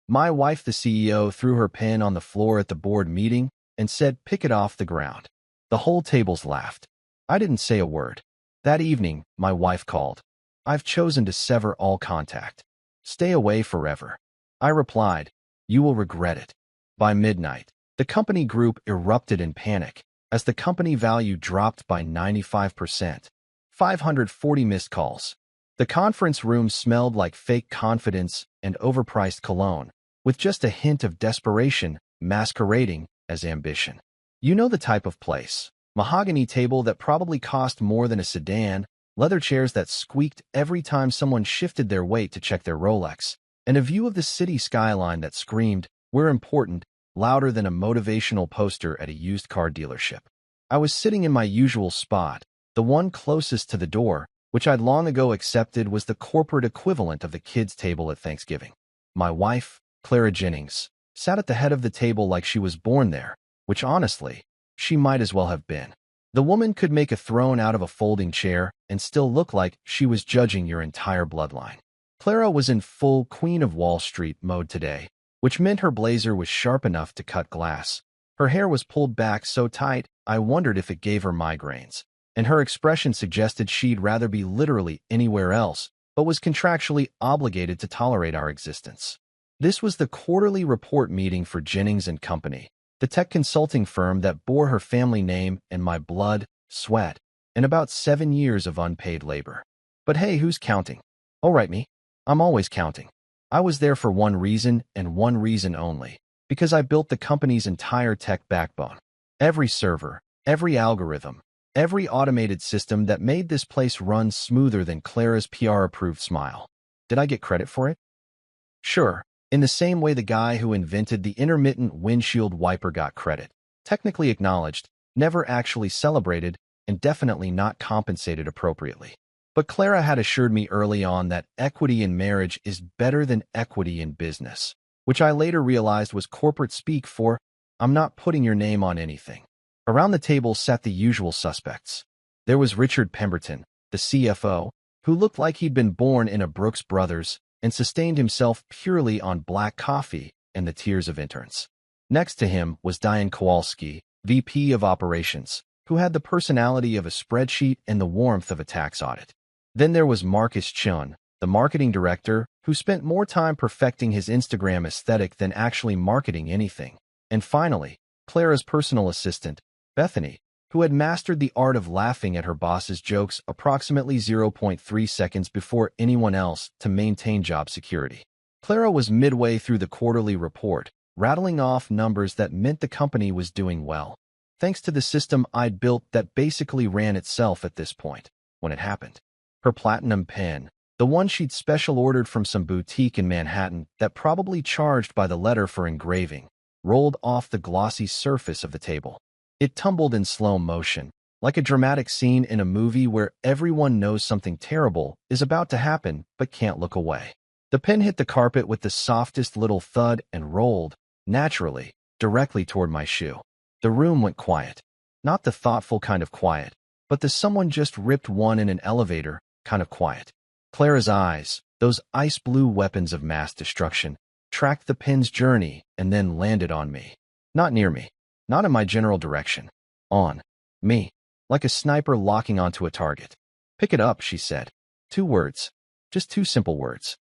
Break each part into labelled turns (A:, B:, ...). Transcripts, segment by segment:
A: My wife, the CEO, threw her pen on the floor at the board meeting and said, "Pick it off the ground." The whole tables laughed. I didn't say a word. That evening, my wife called. "I've chosen to sever all contact. Stay away forever." I replied, "You will regret it." By midnight, the company group erupted in panic as the company value dropped by 95%. 540 missed calls. The conference room smelled like fake confidence and overpriced cologne, with just a hint of desperation masquerading as ambition. You know the type of place. Mahogany table that probably cost more than a sedan, leather chairs that squeaked every time someone shifted their weight to check their Rolex, and a view of the city skyline that screamed, "We're important," louder than a motivational poster at a used car dealership. I was sitting in my usual spot, the one closest to the door, which I'd long ago accepted was the corporate equivalent of the kids' table at Thanksgiving. My wife, Clara Jennings, sat at the head of the table like she was born there, which honestly, she might as well have been. The woman could make a throne out of a folding chair and still look like she was judging your entire bloodline. Clara was in full Queen of Wall Street mode today, which meant her blazer was sharp enough to cut glass. Her hair was pulled back so tight, I wondered if it gave her migraines, and her expression suggested she'd rather be literally anywhere else, but was contractually obligated to tolerate our existence. This was the quarterly report meeting for Jennings and Company, the tech consulting firm that bore her family name and my blood, sweat, and about 7 years of unpaid labor. But hey, who's counting? Oh, right, me. I'm always counting. I was there for one reason and one reason only, because I built the company's entire tech backbone. Every server, every algorithm, every automated system that made this place run smoother than Clara's PR-approved smile. Did I get credit for it? Sure, in the same way the guy who invented the intermittent windshield wiper got credit. Technically acknowledged, never actually celebrated, and definitely not compensated appropriately. But Clara had assured me early on that equity in marriage is better than equity in business, which I later realized was corporate speak for, "I'm not putting your name on anything." Around the table sat the usual suspects. There was Richard Pemberton, the CFO, who looked like he'd been born in a Brooks Brothers and sustained himself purely on black coffee and the tears of interns. Next to him was Diane Kowalski, VP of Operations, who had the personality of a spreadsheet and the warmth of a tax audit. Then there was Marcus Chun, the marketing director, who spent more time perfecting his Instagram aesthetic than actually marketing anything. And finally, Clara's personal assistant, Bethany, who had mastered the art of laughing at her boss's jokes approximately 0.3 seconds before anyone else to maintain job security. Clara was midway through the quarterly report, rattling off numbers that meant the company was doing well, thanks to the system I'd built that basically ran itself at this point, when it happened. Her platinum pen, the one she'd special ordered from some boutique in Manhattan that probably charged by the letter for engraving, rolled off the glossy surface of the table. It tumbled in slow motion, like a dramatic scene in a movie where everyone knows something terrible is about to happen but can't look away. The pen hit the carpet with the softest little thud and rolled, naturally, directly toward my shoe. The room went quiet. Not the thoughtful kind of quiet, but the someone just ripped one in an elevator kind of quiet. Clara's eyes, those ice blue weapons of mass destruction, tracked the pen's journey and then landed on me. Not near me. Not in my general direction. On me. Like a sniper locking onto a target. "Pick it up," she said. 2 words. Just 2 simple words.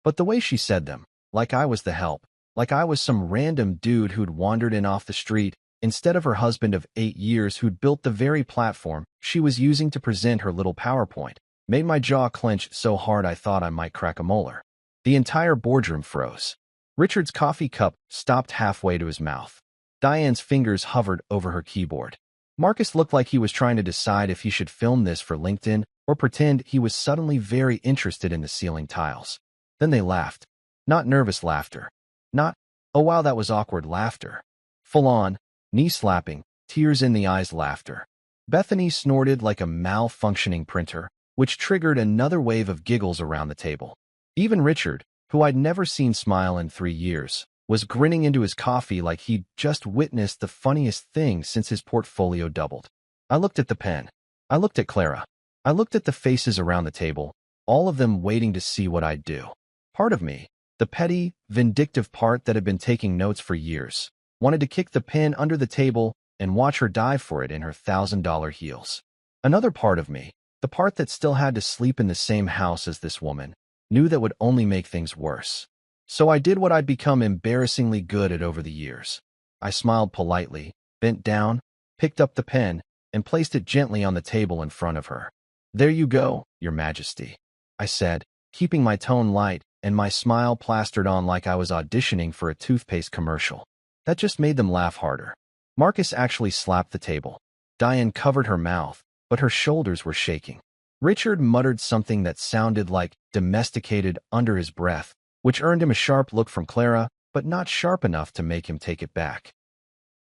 A: But the way she said them, like I was the help, like I was some random dude who'd wandered in off the street, instead of her husband of 8 years who'd built the very platform she was using to present her little PowerPoint, made my jaw clench so hard I thought I might crack a molar. The entire boardroom froze. Richard's coffee cup stopped halfway to his mouth. Diane's fingers hovered over her keyboard. Marcus looked like he was trying to decide if he should film this for LinkedIn or pretend he was suddenly very interested in the ceiling tiles. Then they laughed. Not nervous laughter. Not, "Oh wow, that was awkward" laughter. Full-on, knee-slapping, tears-in-the-eyes laughter. Bethany snorted like a malfunctioning printer, which triggered another wave of giggles around the table. Even Richard, who I'd never seen smile in 3 years, was grinning into his coffee like he'd just witnessed the funniest thing since his portfolio doubled. I looked at the pen. I looked at Clara. I looked at the faces around the table, all of them waiting to see what I'd do. Part of me, The petty, vindictive part that had been taking notes for years, wanted to kick the pin under the table and watch her dive for it in her $1,000 heels. Another part of me, the part that still had to sleep in the same house as this woman, knew that would only make things worse. So I did what I'd become embarrassingly good at over the years. I smiled politely, bent down, picked up the pen, and placed it gently on the table in front of her. "There you go, Your Majesty," I said, keeping my tone light and my smile plastered on like I was auditioning for a toothpaste commercial. That just made them laugh harder. Marcus actually slapped the table. Diane covered her mouth, but her shoulders were shaking. Richard muttered something that sounded like domesticated under his breath, which earned him a sharp look from Clara, but not sharp enough to make him take it back.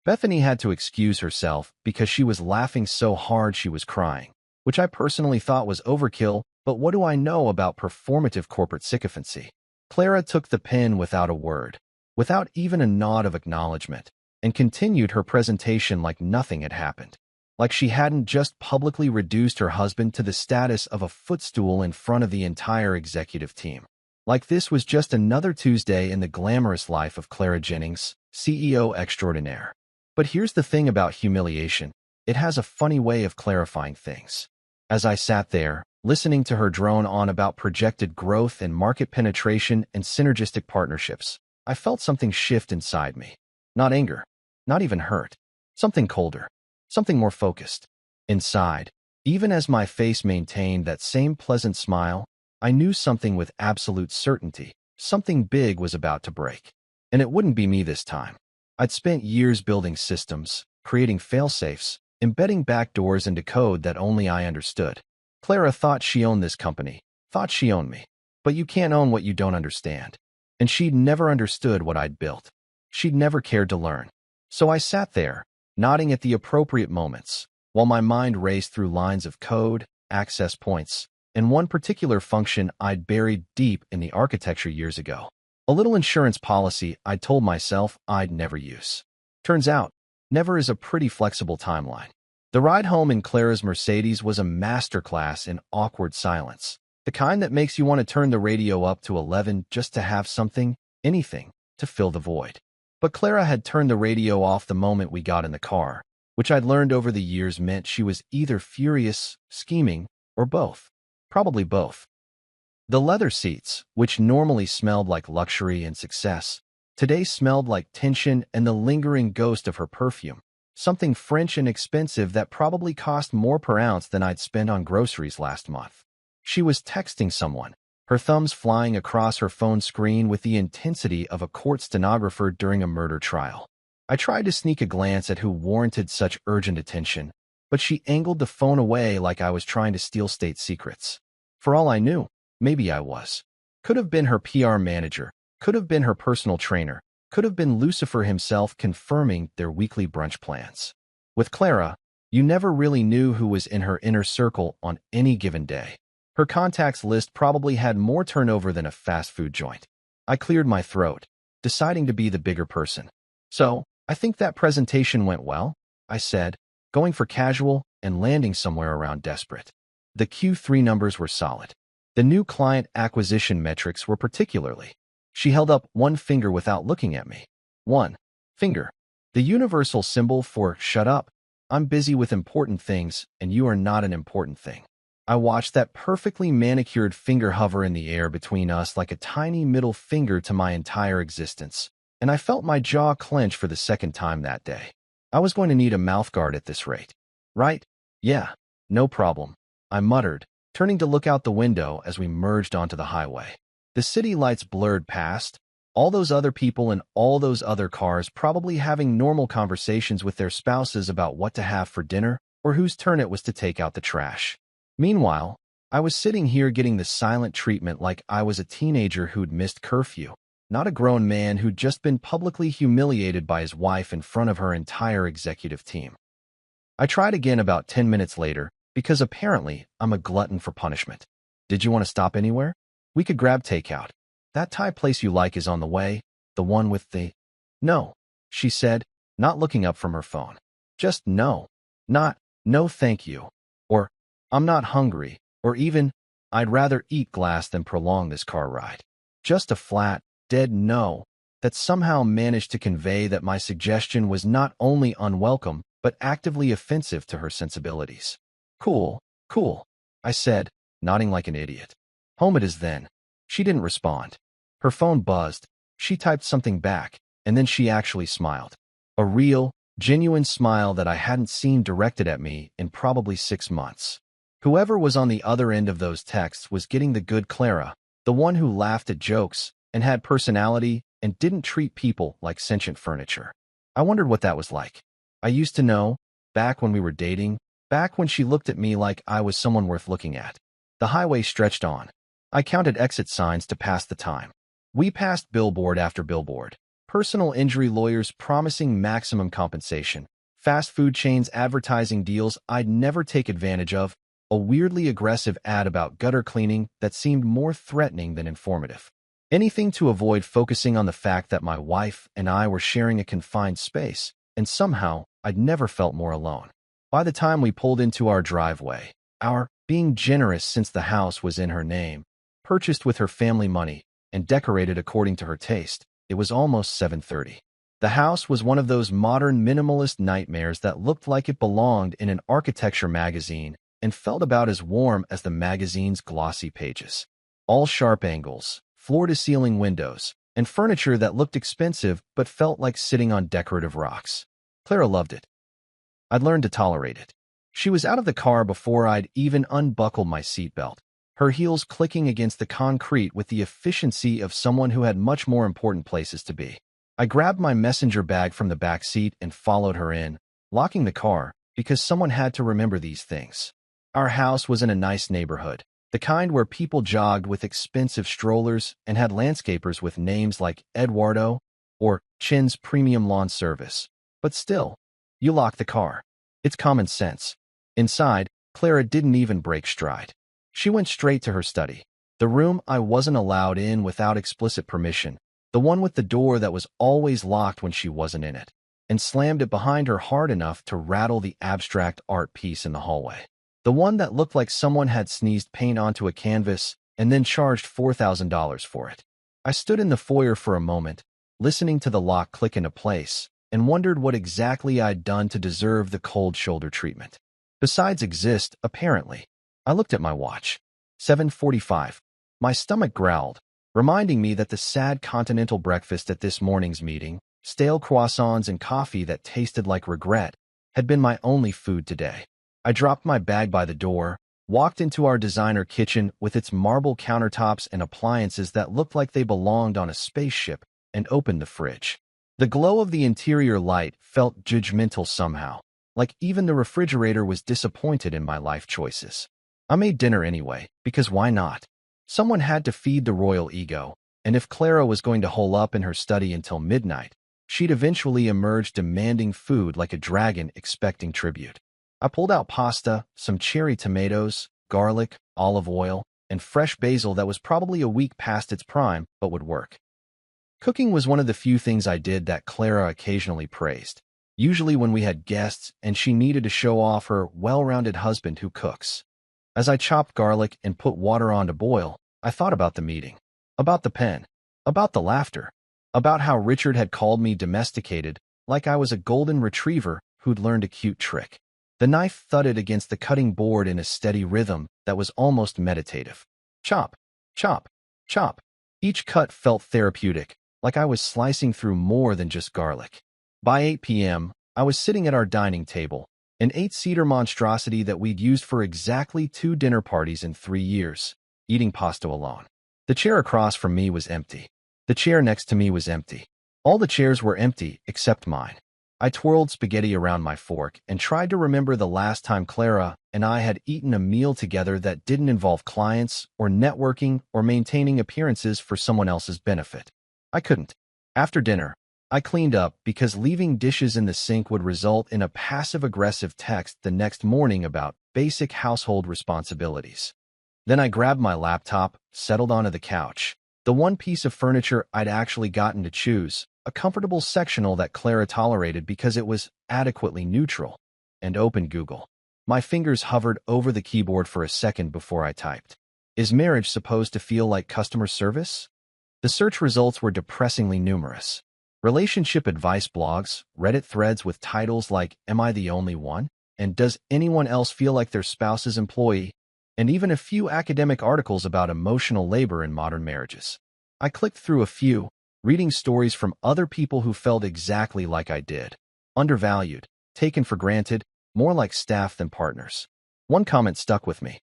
A: Bethany had to excuse herself because she was laughing so hard she was crying, which I personally thought was overkill, but what do I know about performative corporate sycophancy? Clara took the pen without a word, without even a nod of acknowledgement, and continued her presentation like nothing had happened, like she hadn't just publicly reduced her husband to the status of a footstool in front of the entire executive team. Like this was just another Tuesday in the glamorous life of Clara Jennings, CEO extraordinaire. But here's the thing about humiliation. It has a funny way of clarifying things. As I sat there, listening to her drone on about projected growth and market penetration and synergistic partnerships, I felt something shift inside me. Not anger, not even hurt. Something colder, something more focused. Inside, even as my face maintained that same pleasant smile, I knew something with absolute certainty. Something big was about to break. And it wouldn't be me this time. I'd spent years building systems, creating fail-safes, embedding backdoors into code that only I understood. Clara thought she owned this company, thought she owned me. But you can't own what you don't understand. And she'd never understood what I'd built. She'd never cared to learn. So I sat there, nodding at the appropriate moments, while my mind raced through lines of code, access points, and one particular function I'd buried deep in the architecture years ago. A little insurance policy I'd told myself I'd never use. Turns out, never is a pretty flexible timeline. The ride home in Clara's Mercedes was a masterclass in awkward silence, the kind that makes you want to turn the radio up to 11 just to have something, anything, to fill the void. But Clara had turned the radio off the moment we got in the car, which I'd learned over the years meant she was either furious, scheming, or both. Probably both. The leather seats, which normally smelled like luxury and success, today smelled like tension and the lingering ghost of her perfume, something French and expensive that probably cost more per ounce than I'd spent on groceries last month. She was texting someone, her thumbs flying across her phone screen with the intensity of a court stenographer during a murder trial. I tried to sneak a glance at who warranted such urgent attention, but she angled the phone away like I was trying to steal state secrets. For all I knew, maybe I was. Could have been her PR manager, could have been her personal trainer, could have been Lucifer himself confirming their weekly brunch plans. With Clara, you never really knew who was in her inner circle on any given day. Her contacts list probably had more turnover than a fast food joint. I cleared my throat, deciding to be the bigger person. "So, I think that presentation went well," I said, going for casual and landing somewhere around desperate. The Q3 numbers were solid. The new client acquisition metrics were particularly. She held up one finger without looking at me. One finger. The universal symbol for shut up. I'm busy with important things, and you are not an important thing. I watched that perfectly manicured finger hover in the air between us like a tiny middle finger to my entire existence, and I felt my jaw clench for the second time that day. I was going to need a mouthguard at this rate. "Right? Yeah, no problem," I muttered, turning to look out the window as we merged onto the highway. The city lights blurred past, all those other people in all those other cars probably having normal conversations with their spouses about what to have for dinner or whose turn it was to take out the trash. Meanwhile, I was sitting here getting the silent treatment like I was a teenager who'd missed curfew, not a grown man who'd just been publicly humiliated by his wife in front of her entire executive team. I tried again about 10 minutes later, because apparently I'm a glutton for punishment. "Did you want to stop anywhere? We could grab takeout. That Thai place you like is on the way, the one with the—" "No," she said, not looking up from her phone. "Just no. Not, no thank you. Or, I'm not hungry. Or even, I'd rather eat glass than prolong this car ride. Just a flat, dead no that somehow managed to convey that my suggestion was not only unwelcome, but actively offensive to her sensibilities. Cool, cool, I said, nodding like an idiot. Home it is then. She didn't respond. Her phone buzzed. She typed something back, and then she actually smiled. A real, genuine smile that I hadn't seen directed at me in probably 6 months. Whoever was on the other end of those texts was getting the good Clara, the one who laughed at jokes and had personality and didn't treat people like sentient furniture. I wondered what that was like. I used to know, back when we were dating, back when she looked at me like I was someone worth looking at. The highway stretched on. I counted exit signs to pass the time. We passed billboard after billboard. Personal injury lawyers promising maximum compensation. Fast food chains advertising deals I'd never take advantage of. A weirdly aggressive ad about gutter cleaning that seemed more threatening than informative. Anything to avoid focusing on the fact that my wife and I were sharing a confined space, and somehow I'd never felt more alone. By the time we pulled into our driveway, our being generous since the house was in her name, purchased with her family money, and decorated according to her taste, it was almost 7:30. The house was one of those modern minimalist nightmares that looked like it belonged in an architecture magazine and felt about as warm as the magazine's glossy pages. All sharp angles, floor-to-ceiling windows, and furniture that looked expensive but felt like sitting on decorative rocks. Clara loved it. I'd learned to tolerate it. She was out of the car before I'd even unbuckled my seatbelt, her heels clicking against the concrete with the efficiency of someone who had much more important places to be. I grabbed my messenger bag from the back seat and followed her in, locking the car because someone had to remember these things. Our house was in a nice neighborhood, the kind where people jogged with expensive strollers and had landscapers with names like Eduardo or Chin's Premium Lawn Service. But still, you lock the car. It's common sense. Inside, Clara didn't even break stride. She went straight to her study, the room I wasn't allowed in without explicit permission, the one with the door that was always locked when she wasn't in it, and slammed it behind her hard enough to rattle the abstract art piece in the hallway. The one that looked like someone had sneezed paint onto a canvas and then charged $4,000 for it. I stood in the foyer for a moment, listening to the lock click into place, and wondered what exactly I'd done to deserve the cold shoulder treatment. Besides exist, apparently. I looked at my watch. 7:45. My stomach growled, reminding me that the sad continental breakfast at this morning's meeting, stale croissants and coffee that tasted like regret, had been my only food today. I dropped my bag by the door, walked into our designer kitchen with its marble countertops and appliances that looked like they belonged on a spaceship, and opened the fridge. The glow of the interior light felt judgmental somehow, like even the refrigerator was disappointed in my life choices. I made dinner anyway, because why not? Someone had to feed the royal ego, and if Clara was going to hole up in her study until midnight, she'd eventually emerge demanding food like a dragon expecting tribute. I pulled out pasta, some cherry tomatoes, garlic, olive oil, and fresh basil that was probably a week past its prime, but would work. Cooking was one of the few things I did that Clara occasionally praised, usually when we had guests and she needed to show off her well-rounded husband who cooks. As I chopped garlic and put water on to boil, I thought about the meeting, about the pen, about the laughter, about how Richard had called me domesticated, like I was a golden retriever who'd learned a cute trick. The knife thudded against the cutting board in a steady rhythm that was almost meditative. Chop, chop, chop. Each cut felt therapeutic, like I was slicing through more than just garlic. By 8 p.m., I was sitting at our dining table, an 8-seater monstrosity that we'd used for exactly 2 dinner parties in 3 years, eating pasta alone. The chair across from me was empty. The chair next to me was empty. All the chairs were empty except mine. I twirled spaghetti around my fork and tried to remember the last time Clara and I had eaten a meal together that didn't involve clients or networking or maintaining appearances for someone else's benefit. I couldn't. After dinner, I cleaned up because leaving dishes in the sink would result in a passive-aggressive text the next morning about basic household responsibilities. Then I grabbed my laptop, settled onto the couch, the one piece of furniture I'd actually gotten to choose, a comfortable sectional that Clara tolerated because it was adequately neutral, and opened Google. My fingers hovered over the keyboard for a second before I typed. Is marriage supposed to feel like customer service? The search results were depressingly numerous. Relationship advice blogs, Reddit threads with titles like "Am I the Only One?" and "Does anyone else feel like their spouse's employee?" and even a few academic articles about emotional labor in modern marriages. I clicked through a few, reading stories from other people who felt exactly like I did. Undervalued, taken for granted, more like staff than partners. One comment stuck with me.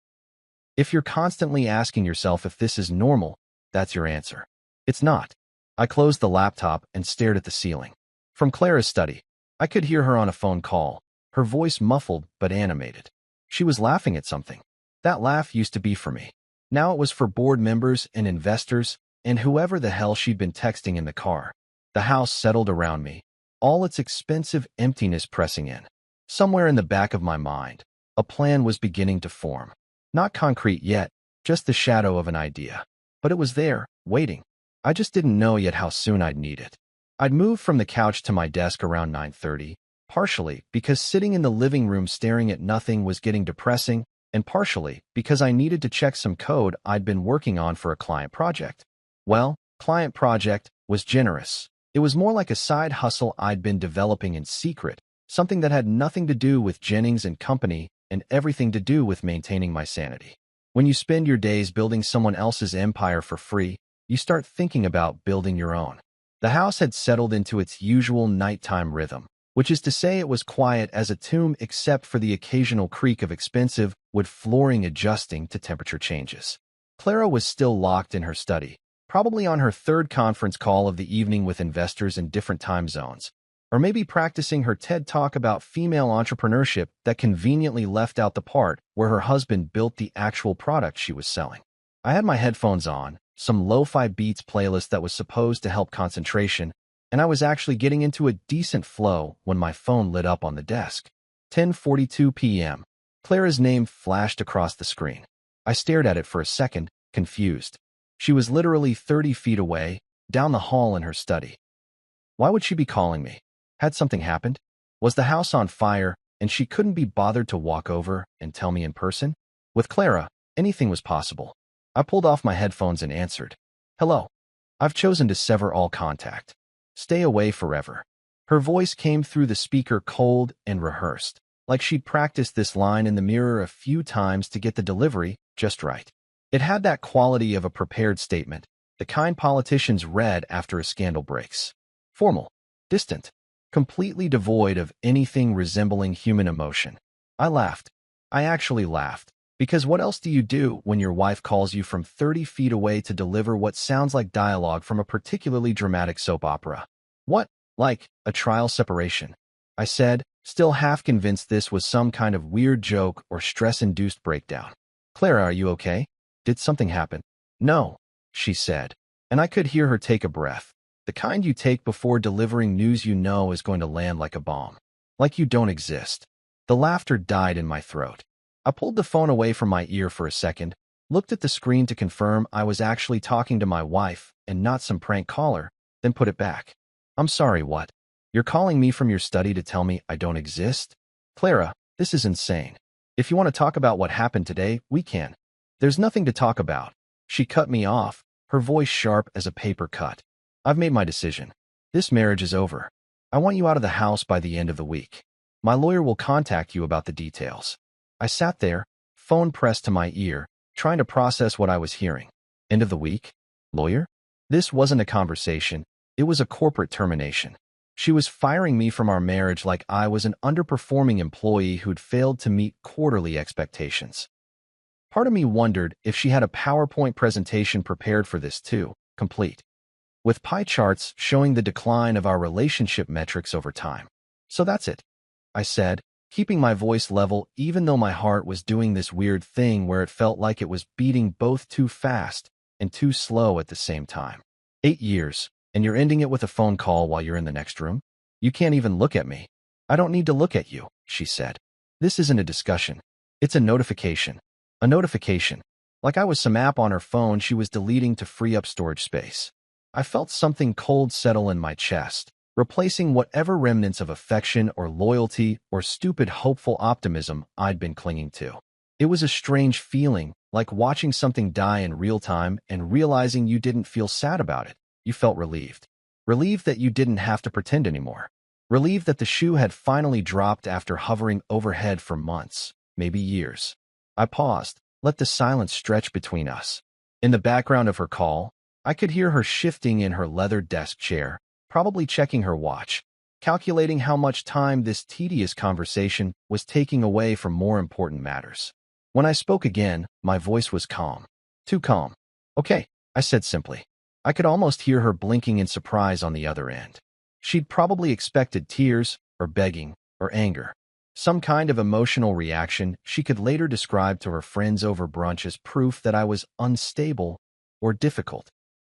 A: If you're constantly asking yourself if this is normal, that's your answer. It's not. I closed the laptop and stared at the ceiling. From Clara's study, I could hear her on a phone call, her voice muffled but animated. She was laughing at something. That laugh used to be for me. Now it was for board members and investors and whoever the hell she'd been texting in the car. The house settled around me, all its expensive emptiness pressing in. Somewhere in the back of my mind, a plan was beginning to form. Not concrete yet, just the shadow of an idea. But it was there, waiting. I just didn't know yet how soon I'd need it. I'd moved from the couch to my desk around 9:30, partially because sitting in the living room staring at nothing was getting depressing, and partially because I needed to check some code I'd been working on for a client project. Well, client project was generous. It was more like a side hustle I'd been developing in secret, something that had nothing to do with Jennings and Company and everything to do with maintaining my sanity. When you spend your days building someone else's empire for free, you start thinking about building your own. The house had settled into its usual nighttime rhythm, which is to say it was quiet as a tomb except for the occasional creak of expensive wood flooring adjusting to temperature changes. Clara was still locked in her study, probably on her third conference call of the evening with investors in different time zones, or maybe practicing her TED Talk about female entrepreneurship that conveniently left out the part where her husband built the actual product she was selling. I had my headphones on, some lo-fi beats playlist that was supposed to help concentration, and I was actually getting into a decent flow when my phone lit up on the desk. 10:42 p.m. Clara's name flashed across the screen. I stared at it for a second, confused. She was literally 30 feet away, down the hall in her study. Why would she be calling me? Had something happened? Was the house on fire, and she couldn't be bothered to walk over and tell me in person? With Clara, anything was possible. I pulled off my headphones and answered. Hello. I've chosen to sever all contact. Stay away forever. Her voice came through the speaker cold and rehearsed, like she'd practiced this line in the mirror a few times to get the delivery just right. It had that quality of a prepared statement, the kind politicians read after a scandal breaks. Formal, distant, completely devoid of anything resembling human emotion. I laughed. I actually laughed. Because what else do you do when your wife calls you from 30 feet away to deliver what sounds like dialogue from a particularly dramatic soap opera? What, like, a trial separation? I said, still half convinced this was some kind of weird joke or stress-induced breakdown. Clara, are you okay? Did something happen? No, she said, and I could hear her take a breath, the kind you take before delivering news you know is going to land like a bomb. Like you don't exist. The laughter died in my throat. I pulled the phone away from my ear for a second, looked at the screen to confirm I was actually talking to my wife and not some prank caller, then put it back. I'm sorry, what? You're calling me from your study to tell me I don't exist? Clara, this is insane. If you want to talk about what happened today, we can. There's nothing to talk about. She cut me off, her voice sharp as a paper cut. I've made my decision. This marriage is over. I want you out of the house by the end of the week. My lawyer will contact you about the details. I sat there, phone pressed to my ear, trying to process what I was hearing. End of the week? Lawyer? This wasn't a conversation. It was a corporate termination. She was firing me from our marriage like I was an underperforming employee who'd failed to meet quarterly expectations. Part of me wondered if she had a PowerPoint presentation prepared for this too, complete, with pie charts showing the decline of our relationship metrics over time. So that's it, I said, keeping my voice level even though my heart was doing this weird thing where it felt like it was beating both too fast and too slow at the same time. 8 years, and you're ending it with a phone call while you're in the next room? You can't even look at me. I don't need to look at you, she said. This isn't a discussion. It's a notification. A notification. Like I was some app on her phone she was deleting to free up storage space. I felt something cold settle in my chest, replacing whatever remnants of affection or loyalty or stupid hopeful optimism I'd been clinging to. It was a strange feeling, like watching something die in real time and realizing you didn't feel sad about it. You felt relieved. Relieved that you didn't have to pretend anymore. Relieved that the shoe had finally dropped after hovering overhead for months, maybe years. I paused, let the silence stretch between us. In the background of her call, I could hear her shifting in her leather desk chair, probably checking her watch, calculating how much time this tedious conversation was taking away from more important matters. When I spoke again, my voice was calm. Too calm. Okay, I said simply. I could almost hear her blinking in surprise on the other end. She'd probably expected tears, or begging, or anger. Some kind of emotional reaction she could later describe to her friends over brunch as proof that I was unstable or difficult.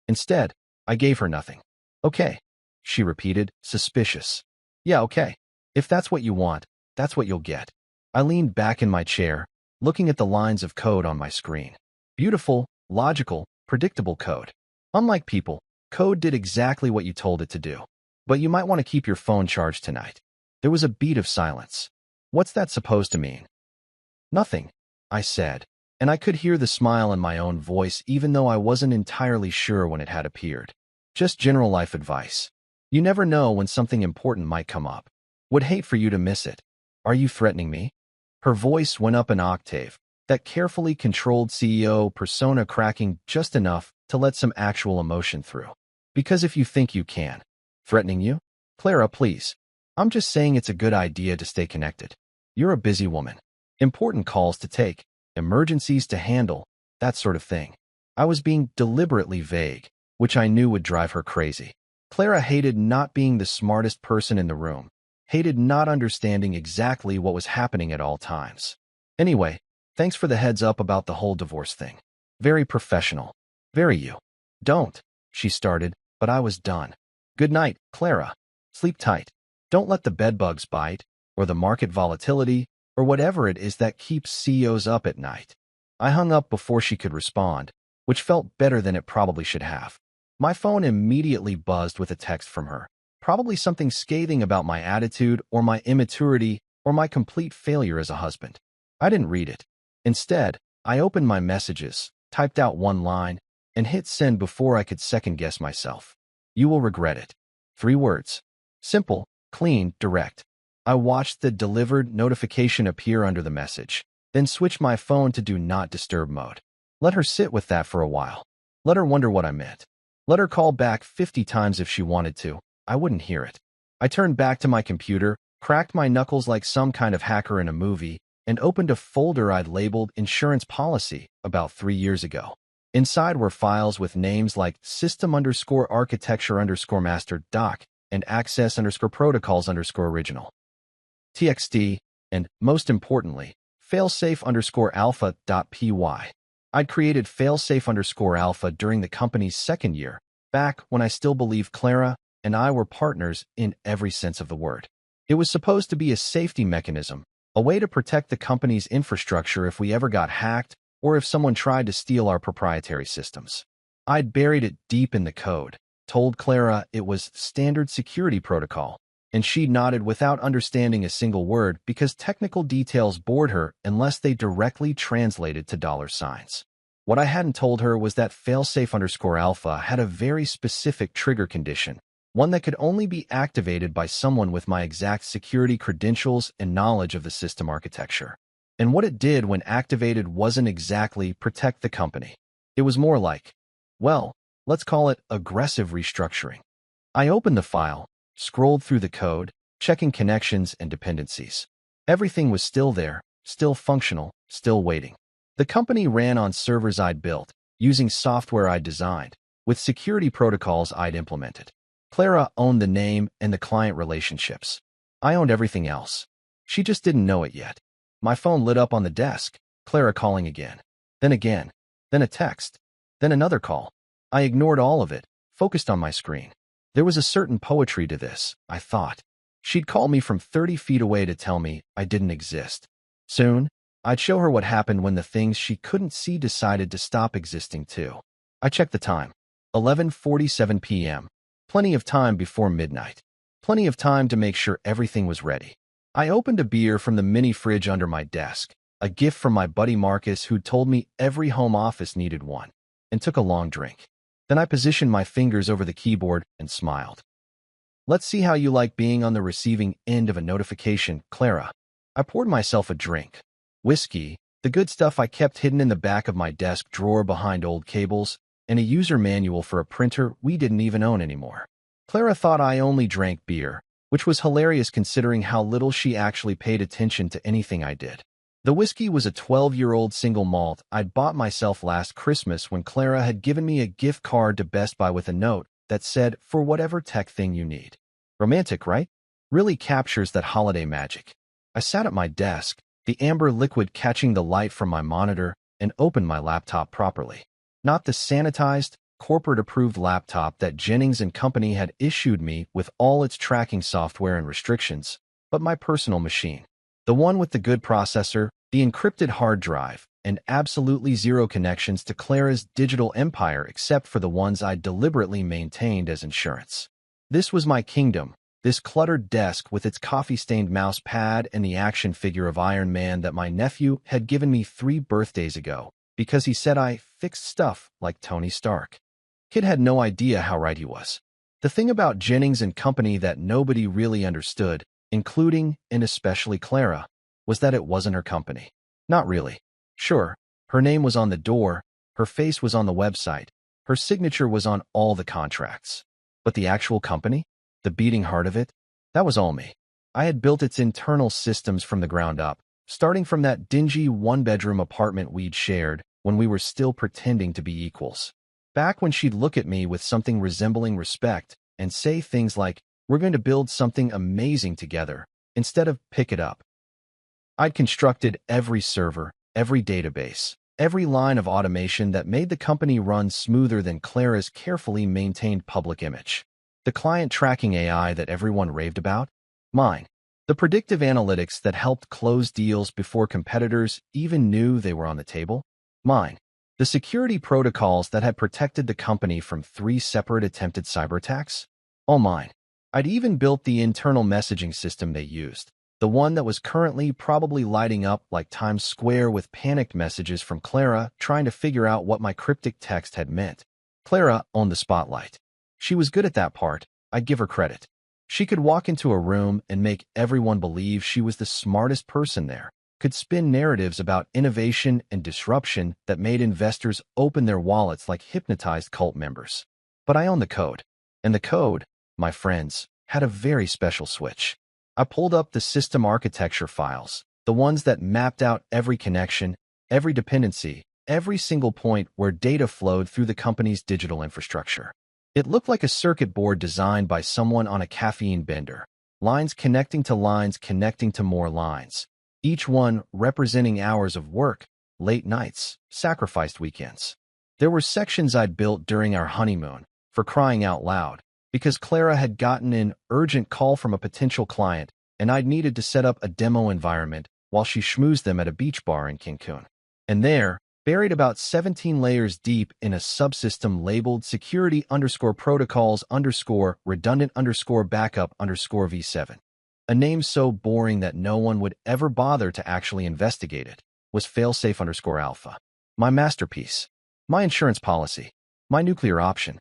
A: Instead, I gave her nothing. Okay, she repeated, suspicious. Yeah, okay. If that's what you want, that's what you'll get. I leaned back in my chair, looking at the lines of code on my screen. Beautiful, logical, predictable code. Unlike people, code did exactly what you told it to do. But you might want to keep your phone charged tonight. There was a beat of silence. What's that supposed to mean? Nothing, I said, and I could hear the smile in my own voice even though I wasn't entirely sure when it had appeared. Just general life advice. You never know when something important might come up. Would hate for you to miss it. Are you threatening me? Her voice went up an octave, that carefully controlled CEO persona cracking just enough to let some actual emotion through. Because if you think you can. Threatening you? Clara, please. I'm just saying it's a good idea to stay connected. You're a busy woman. Important calls to take, emergencies to handle, that sort of thing. I was being deliberately vague, which I knew would drive her crazy. Clara hated not being the smartest person in the room, hated not understanding exactly what was happening at all times. Anyway, thanks for the heads up about the whole divorce thing. Very professional. Very you. Don't, she started, but I was done. Good night, Clara. Sleep tight. Don't let the bedbugs bite, or the market volatility, or whatever it is that keeps CEOs up at night. I hung up before she could respond, which felt better than it probably should have. My phone immediately buzzed with a text from her, probably something scathing about my attitude or my immaturity or my complete failure as a husband. I didn't read it. Instead, I opened my messages, typed out one line, and hit send before I could second-guess myself. You will regret it. 3 words. Simple, clean, direct. I watched the delivered notification appear under the message, then switched my phone to do not disturb mode. Let her sit with that for a while. Let her wonder what I meant. Let her call back 50 times if she wanted to. I wouldn't hear it. I turned back to my computer, cracked my knuckles like some kind of hacker in a movie, and opened a folder I'd labeled Insurance Policy about 3 years ago. Inside were files with names like system_architecture_master doc and access_protocols_original. TXT, and, most importantly, failsafe_alpha.py. I'd created failsafe_alpha during the company's second year, back when I still believed Clara and I were partners in every sense of the word. It was supposed to be a safety mechanism, a way to protect the company's infrastructure if we ever got hacked or if someone tried to steal our proprietary systems. I'd buried it deep in the code, told Clara it was standard security protocol, and she nodded without understanding a single word because technical details bored her unless they directly translated to $signs. What I hadn't told her was that failsafe_alpha had a very specific trigger condition, one that could only be activated by someone with my exact security credentials and knowledge of the system architecture. And what it did when activated wasn't exactly protect the company. It was more like, well, let's call it aggressive restructuring. I opened the file, scrolled through the code, checking connections and dependencies. Everything was still there, still functional, still waiting. The company ran on servers I'd built, using software I'd designed, with security protocols I'd implemented. Clara owned the name and the client relationships. I owned everything else. She just didn't know it yet. My phone lit up on the desk, Clara calling again. Then a text, then another call. I ignored all of it, focused on my screen. There was a certain poetry to this, I thought. She'd call me from 30 feet away to tell me I didn't exist. Soon, I'd show her what happened when the things she couldn't see decided to stop existing too. I checked the time. 11:47 p.m. Plenty of time before midnight. Plenty of time to make sure everything was ready. I opened a beer from the mini fridge under my desk, a gift from my buddy Marcus who told me every home office needed one, and took a long drink. Then I positioned my fingers over the keyboard and smiled. Let's see how you like being on the receiving end of a notification, Clara. I poured myself a drink. Whiskey, the good stuff I kept hidden in the back of my desk drawer behind old cables, and a user manual for a printer we didn't even own anymore. Clara thought I only drank beer, which was hilarious considering how little she actually paid attention to anything I did. The whiskey was a 12-year-old single malt I'd bought myself last Christmas when Clara had given me a gift card to Best Buy with a note that said, "For whatever tech thing you need." Romantic, right? Really captures that holiday magic. I sat at my desk, the amber liquid catching the light from my monitor, and opened my laptop properly. Not the sanitized, corporate-approved laptop that Jennings & Company had issued me with all its tracking software and restrictions, but my personal machine. The one with the good processor, the encrypted hard drive, and absolutely zero connections to Clara's digital empire except for the ones I deliberately maintained as insurance. This was my kingdom, this cluttered desk with its coffee-stained mouse pad and the action figure of Iron Man that my nephew had given me 3 birthdays ago, because he said I fixed stuff like Tony Stark. Kid had no idea how right he was. The thing about Jennings & Company that nobody really understood, including and especially Clara, was that it wasn't her company. Not really. Sure, her name was on the door, her face was on the website, her signature was on all the contracts. But the actual company? The beating heart of it? That was all me. I had built its internal systems from the ground up, starting from that dingy one-bedroom apartment we'd shared when we were still pretending to be equals. Back when she'd look at me with something resembling respect and say things like, "We're going to build something amazing together," instead of "pick it up." I'd constructed every server, every database, every line of automation that made the company run smoother than Clara's carefully maintained public image. The client tracking AI that everyone raved about? Mine. The predictive analytics that helped close deals before competitors even knew they were on the table? Mine. The security protocols that had protected the company from 3 separate attempted cyber attacks? All mine. I'd even built the internal messaging system they used, the one that was currently probably lighting up like Times Square with panicked messages from Clara trying to figure out what my cryptic text had meant. Clara owned the spotlight. She was good at that part, I'd give her credit. She could walk into a room and make everyone believe she was the smartest person there, could spin narratives about innovation and disruption that made investors open their wallets like hypnotized cult members. But I owned the code. And the code, my friends, had a very special switch. I pulled up the system architecture files, the ones that mapped out every connection, every dependency, every single point where data flowed through the company's digital infrastructure. It looked like a circuit board designed by someone on a caffeine bender, lines connecting to lines connecting to more lines, each one representing hours of work, late nights, sacrificed weekends. There were sections I'd built during our honeymoon, for crying out loud, because Clara had gotten an urgent call from a potential client, and I'd needed to set up a demo environment while she schmoozed them at a beach bar in Cancun. And there, buried about 17 layers deep in a subsystem labeled security_protocols_redundant_backup_v7. A name so boring that no one would ever bother to actually investigate it, was failsafe_alpha. My masterpiece. My insurance policy. My nuclear option.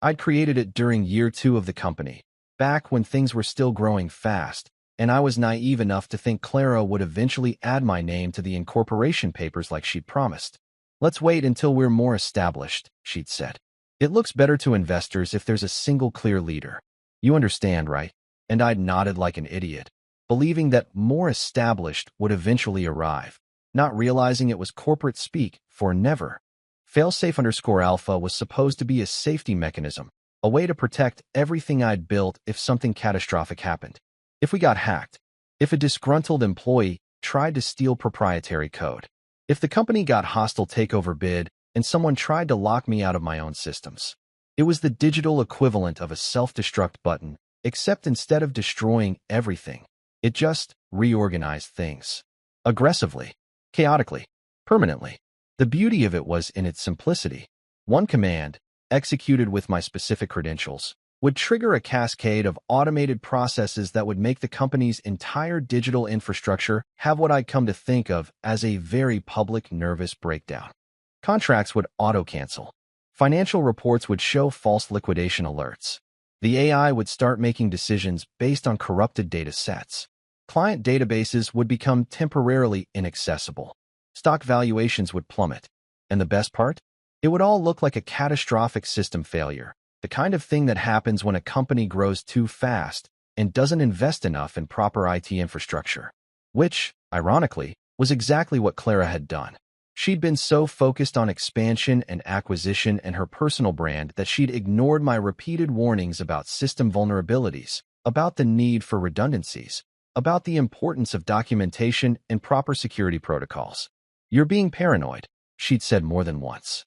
A: I'd created it during year 2 of the company, back when things were still growing fast, and I was naive enough to think Clara would eventually add my name to the incorporation papers like she'd promised. "Let's wait until we're more established," she'd said. "It looks better to investors if there's a single clear leader. You understand, right?" And I'd nodded like an idiot, believing that more established would eventually arrive, not realizing it was corporate speak for never. Failsafe_alpha was supposed to be a safety mechanism, a way to protect everything I'd built if something catastrophic happened. If we got hacked, if a disgruntled employee tried to steal proprietary code, if the company got hostile takeover bid and someone tried to lock me out of my own systems. It was the digital equivalent of a self-destruct button, except instead of destroying everything, it just reorganized things. Aggressively, chaotically, permanently. The beauty of it was in its simplicity. One command, executed with my specific credentials, would trigger a cascade of automated processes that would make the company's entire digital infrastructure have what I'd come to think of as a very public nervous breakdown. Contracts would auto-cancel. Financial reports would show false liquidation alerts. The AI would start making decisions based on corrupted data sets. Client databases would become temporarily inaccessible. Stock valuations would plummet. And the best part? It would all look like a catastrophic system failure, the kind of thing that happens when a company grows too fast and doesn't invest enough in proper IT infrastructure. Which, ironically, was exactly what Clara had done. She'd been so focused on expansion and acquisition and her personal brand that she'd ignored my repeated warnings about system vulnerabilities, about the need for redundancies, about the importance of documentation and proper security protocols. "You're being paranoid," she'd said more than once.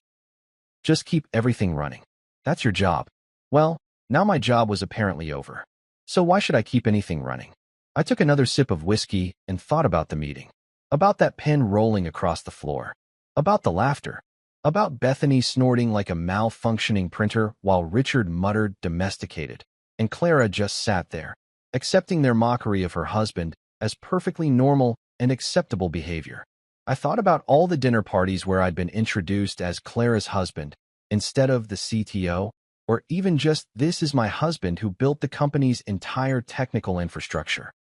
A: "Just keep everything running. That's your job." Well, now my job was apparently over. So why should I keep anything running? I took another sip of whiskey and thought about the meeting, about that pen rolling across the floor, about the laughter, about Bethany snorting like a malfunctioning printer while Richard muttered domesticated, and Clara just sat there, accepting their mockery of her husband as perfectly normal and acceptable behavior. I thought about all the dinner parties where I'd been introduced as Clara's husband instead of the CTO, or even just "this is my husband who built the company's entire technical infrastructure."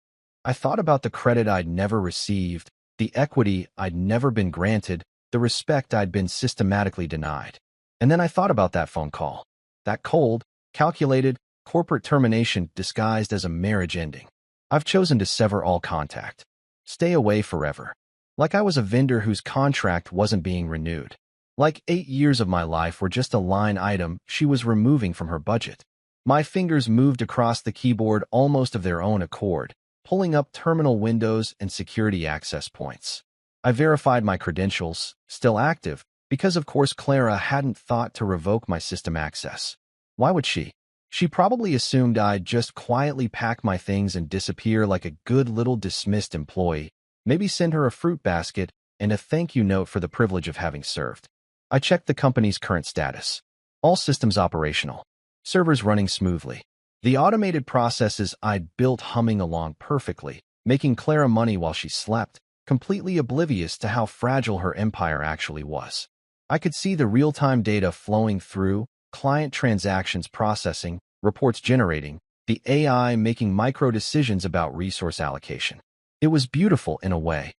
A: I thought about the credit I'd never received, the equity I'd never been granted, the respect I'd been systematically denied. And then I thought about that phone call, that cold, calculated, corporate termination disguised as a marriage ending. I've chosen to sever all contact. Stay away forever. Like I was a vendor whose contract wasn't being renewed. Like 8 years of my life were just a line item she was removing from her budget. My fingers moved across the keyboard almost of their own accord, pulling up terminal windows and security access points. I verified my credentials, still active, because of course Clara hadn't thought to revoke my system access. Why would she? She probably assumed I'd just quietly pack my things and disappear like a good little dismissed employee, maybe send her a fruit basket and a thank you note for the privilege of having served. I checked the company's current status. All systems operational. Servers running smoothly. The automated processes I'd built humming along perfectly, making Clara money while she slept, completely oblivious to how fragile her empire actually was. I could see the real-time data flowing through, client transactions processing, reports generating, the AI making micro-decisions about resource allocation. It was beautiful in a way.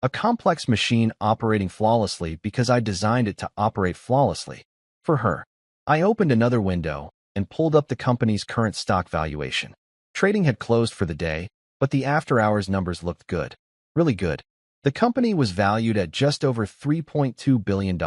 A: A complex machine operating flawlessly because I designed it to operate flawlessly. For her. I opened another window and pulled up the company's current stock valuation. Trading had closed for the day, but the after-hours numbers looked good. Really good. The company was valued at just over $3.2 billion,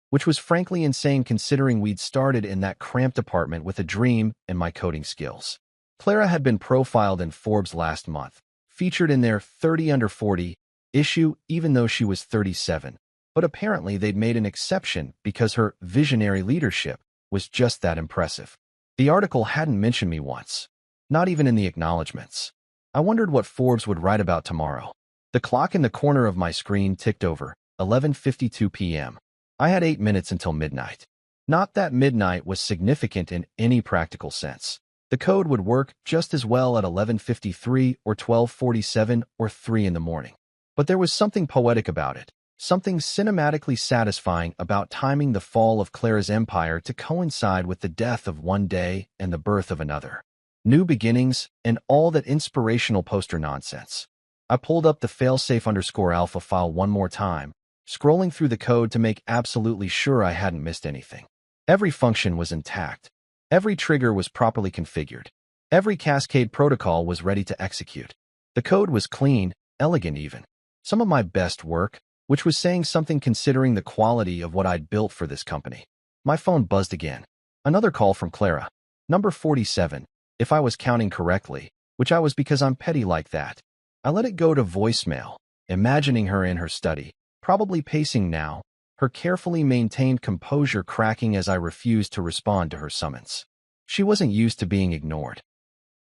A: which was frankly insane considering we'd started in that cramped apartment with a dream and my coding skills. Clara had been profiled in Forbes last month, featured in their 30 under 40 issue even though she was 37, but apparently they'd made an exception because her visionary leadership was just that impressive. The article hadn't mentioned me once, not even in the acknowledgments. I wondered what Forbes would write about tomorrow. The clock in the corner of my screen ticked over, 11:52 p.m. I had 8 minutes until midnight. Not that midnight was significant in any practical sense. The code would work just as well at 11:53 or 12:47 or 3 in the morning. But there was something poetic about it, something cinematically satisfying about timing the fall of Clara's empire to coincide with the death of one day and the birth of another. New beginnings and all that inspirational poster nonsense. I pulled up the failsafe_alpha file one more time, scrolling through the code to make absolutely sure I hadn't missed anything. Every function was intact. Every trigger was properly configured. Every cascade protocol was ready to execute. The code was clean, elegant even. Some of my best work, which was saying something considering the quality of what I'd built for this company. My phone buzzed again. Another call from Clara. Number 47, if I was counting correctly, which I was because I'm petty like that. I let it go to voicemail, imagining her in her study, probably pacing now, her carefully maintained composure cracking as I refused to respond to her summons. She wasn't used to being ignored.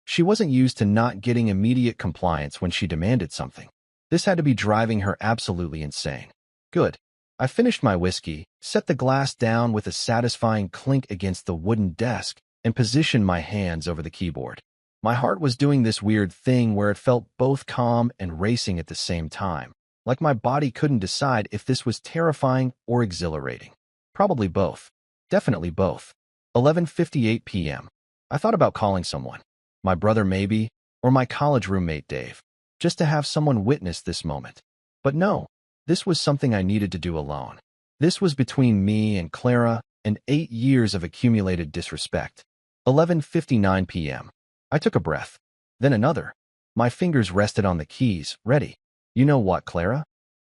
A: She wasn't used to not getting immediate compliance when she demanded something. This had to be driving her absolutely insane. Good. I finished my whiskey, set the glass down with a satisfying clink against the wooden desk, and positioned my hands over the keyboard. My heart was doing this weird thing where it felt both calm and racing at the same time, like my body couldn't decide if this was terrifying or exhilarating. Probably both. Definitely both. 11:58 p.m. I thought about calling someone. My brother maybe, or my college roommate Dave, just to have someone witness this moment. But no, this was something I needed to do alone. This was between me and Clara and 8 years of accumulated disrespect. 11:59 p.m. I took a breath. Then another. My fingers rested on the keys, ready. You know what, Clara?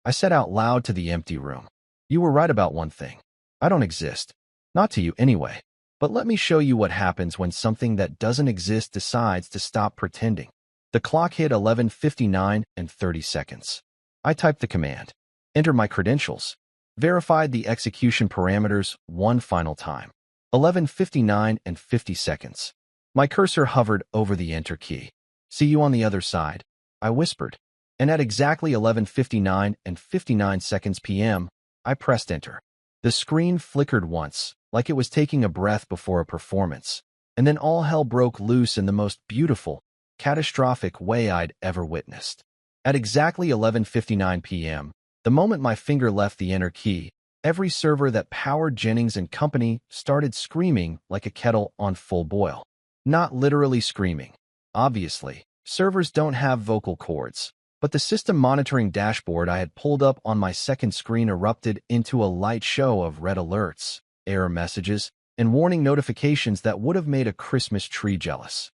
A: I said out loud to the empty room. You were right about one thing. I don't exist. Not to you anyway. But let me show you what happens when something that doesn't exist decides to stop pretending. The clock hit 11:59 and 30 seconds. I typed the command. Enter my credentials. Verified the execution parameters one final time. 11:59 and 50 seconds. My cursor hovered over the enter key. See you on the other side, I whispered. And at exactly 11:59 and 59 seconds p.m., I pressed enter. The screen flickered once, like it was taking a breath before a performance, and then all hell broke loose in the most beautiful, catastrophic way I'd ever witnessed. At exactly 11:59 p.m., the moment my finger left the enter key, every server that powered Jennings & Company started screaming like a kettle on full boil. Not literally screaming. Obviously, servers don't have vocal cords, but the system monitoring dashboard I had pulled up on my second screen erupted into a light show of red alerts, error messages, and warning notifications that would have made a Christmas tree jealous.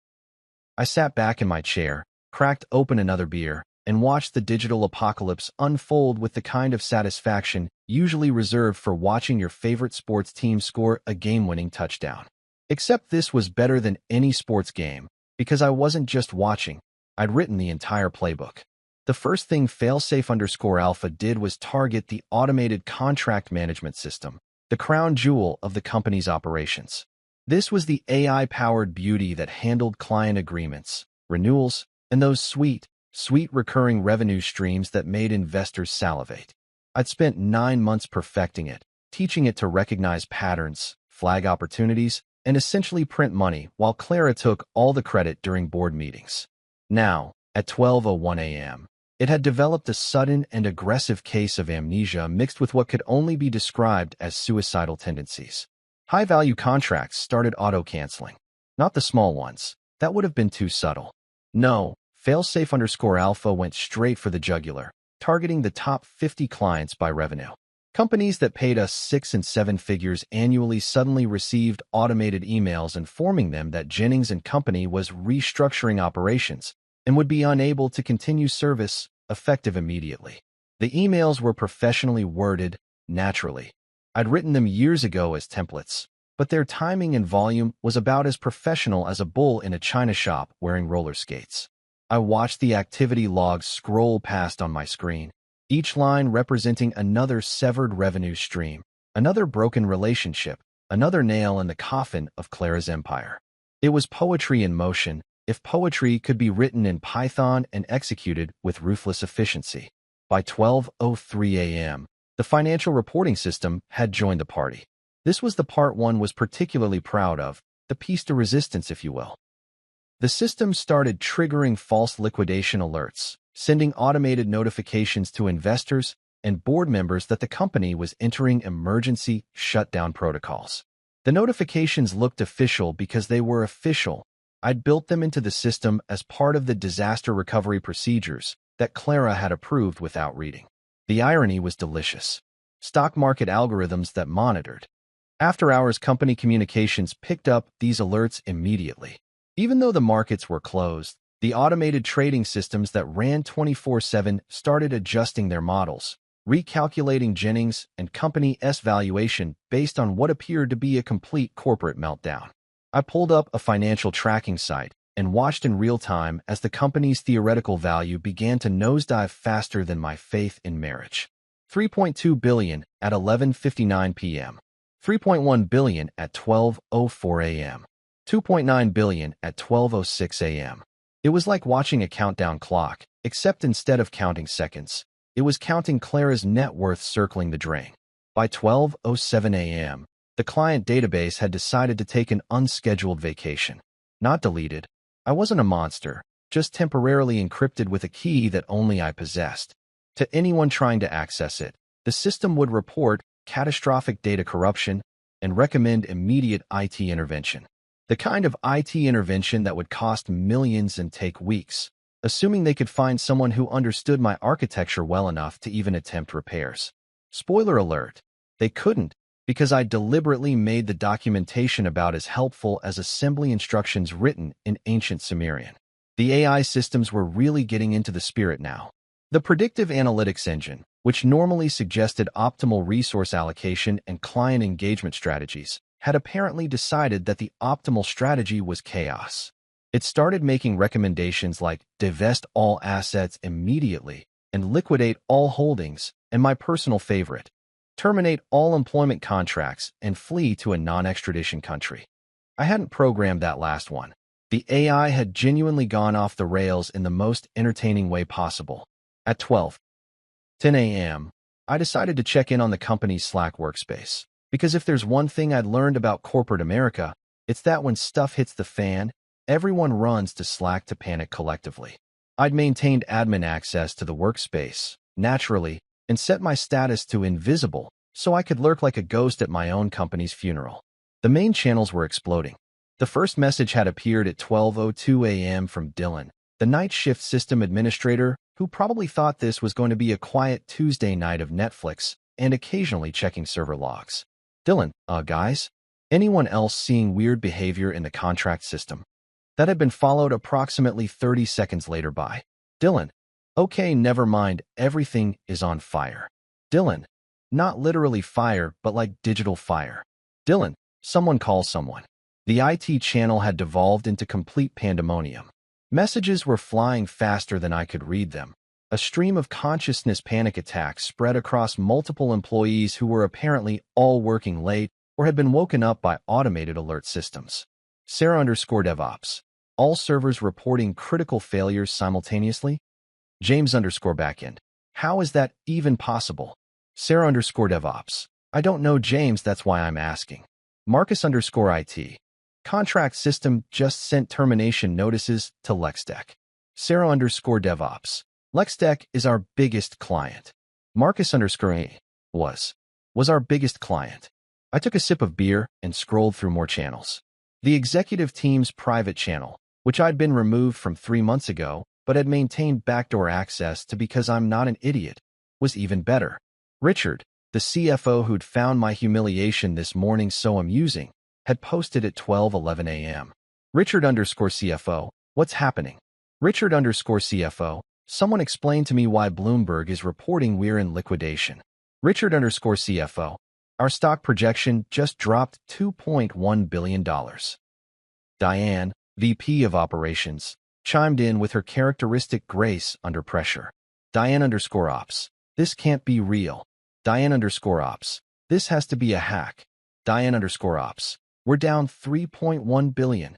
A: I sat back in my chair, cracked open another beer, and watched the digital apocalypse unfold with the kind of satisfaction usually reserved for watching your favorite sports team score a game-winning touchdown. Except this was better than any sports game, because I wasn't just watching, I'd written the entire playbook. The first thing Failsafe_Alpha did was target the automated contract management system, the crown jewel of the company's operations. This was the AI-powered beauty that handled client agreements, renewals, and those sweet recurring revenue streams that made investors salivate. I'd spent 9 months perfecting it, teaching it to recognize patterns, flag opportunities, and essentially print money while Clara took all the credit during board meetings. Now, at 12:01 a.m., it had developed a sudden and aggressive case of amnesia mixed with what could only be described as suicidal tendencies. High-value contracts started auto-canceling. Not the small ones. That would have been too subtle. No, Failsafe_Alpha went straight for the jugular, targeting the top 50 clients by revenue. Companies that paid us 6 and 7 figures annually suddenly received automated emails informing them that Jennings & Company was restructuring operations and would be unable to continue service effective immediately. The emails were professionally worded, naturally. I'd written them years ago as templates, but their timing and volume was about as professional as a bull in a china shop wearing roller skates. I watched the activity logs scroll past on my screen, each line representing another severed revenue stream, another broken relationship, another nail in the coffin of Clara's empire. It was poetry in motion, if poetry could be written in Python and executed with ruthless efficiency. By 12:03 a.m., the financial reporting system had joined the party. This was the part one was particularly proud of, the piece de resistance, if you will. The system started triggering false liquidation alerts, sending automated notifications to investors and board members that the company was entering emergency shutdown protocols. The notifications looked official because they were official. I'd built them into the system as part of the disaster recovery procedures that Clara had approved without reading. The irony was delicious. Stock market algorithms that monitored after-hours company communications picked up these alerts immediately. Even though the markets were closed, the automated trading systems that ran 24/7 started adjusting their models, recalculating Jennings & Company's valuation based on what appeared to be a complete corporate meltdown. I pulled up a financial tracking site and watched in real time as the company's theoretical value began to nosedive faster than my faith in marriage. $3.2 billion at 11:59 p.m., $3.1 billion at 12:04 a.m., $2.9 billion at 12:06 a.m. It was like watching a countdown clock, except instead of counting seconds, it was counting Clara's net worth circling the drain. By 12:07 a.m., The client database had decided to take an unscheduled vacation. Not deleted. I wasn't a monster, just temporarily encrypted with a key that only I possessed. To anyone trying to access it, the system would report catastrophic data corruption and recommend immediate IT intervention. The kind of IT intervention that would cost millions and take weeks, assuming they could find someone who understood my architecture well enough to even attempt repairs. Spoiler alert, they couldn't, because I deliberately made the documentation about as helpful as assembly instructions written in ancient Sumerian. The AI systems were really getting into the spirit now. The predictive analytics engine, which normally suggested optimal resource allocation and client engagement strategies, had apparently decided that the optimal strategy was chaos. It started making recommendations like divest all assets immediately and liquidate all holdings, and my personal favorite, terminate all employment contracts and flee to a non-extradition country. I hadn't programmed that last one. The AI had genuinely gone off the rails in the most entertaining way possible. At 12:10 a.m., I decided to check in on the company's Slack workspace. Because if there's one thing I'd learned about corporate America, it's that when stuff hits the fan, everyone runs to Slack to panic collectively. I'd maintained admin access to the workspace, naturally, and set my status to invisible so I could lurk like a ghost at my own company's funeral. The main channels were exploding. The first message had appeared at 12:02 a.m. from Dylan, the night shift system administrator, who probably thought this was going to be a quiet Tuesday night of Netflix and occasionally checking server logs. Dylan, guys? Anyone else seeing weird behavior in the contract system? That had been followed approximately 30 seconds later by Dylan. Okay, never mind, everything is on fire. Dylan. Not literally fire, but like digital fire. Dylan. Someone call someone. The IT channel had devolved into complete pandemonium. Messages were flying faster than I could read them. A stream of consciousness panic attacks spread across multiple employees who were apparently all working late or had been woken up by automated alert systems. Sarah_DevOps. All servers reporting critical failures simultaneously? James_backend. How is that even possible? Sarah_DevOps. I don't know, James, that's why I'm asking. Marcus_IT. Contract system just sent termination notices to LexDeck. Sarah_DevOps. LexDeck is our biggest client. Marcus_A was our biggest client. I took a sip of beer and scrolled through more channels. The executive team's private channel, which I'd been removed from 3 months ago, but had maintained backdoor access to because I'm not an idiot, was even better. Richard, the CFO who'd found my humiliation this morning so amusing, had posted at 12:11 a.m. Richard_CFO, what's happening? Richard_CFO, someone explain to me why Bloomberg is reporting we're in liquidation. Richard_CFO, our stock projection just dropped $2.1 billion. Diane, VP of Operations, chimed in with her characteristic grace under pressure. Diane_Ops, this can't be real. Diane_Ops, this has to be a hack. Diane_Ops, we're down $3.1 billion.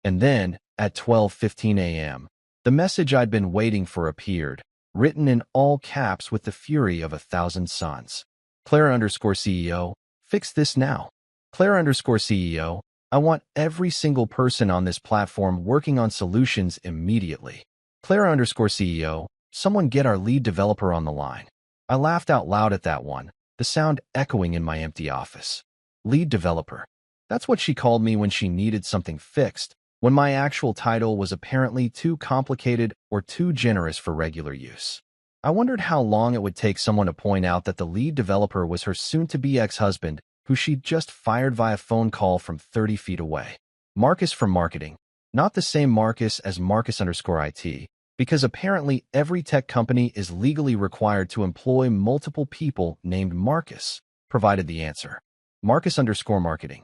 A: And then, at 12:15 a.m., the message I'd been waiting for appeared, written in all caps with the fury of 1,000 suns. Clara_CEO, fix this now. Clara_CEO, I want every single person on this platform working on solutions immediately. Clara_CEO, someone get our lead developer on the line. I laughed out loud at that one, the sound echoing in my empty office. Lead developer. That's what she called me when she needed something fixed, when my actual title was apparently too complicated or too generous for regular use. I wondered how long it would take someone to point out that the lead developer was her soon-to-be ex-husband, who she'd just fired via phone call from 30 feet away. Marcus from marketing. Not the same Marcus as Marcus_IT, because apparently every tech company is legally required to employ multiple people named Marcus, provided the answer. Marcus_marketing.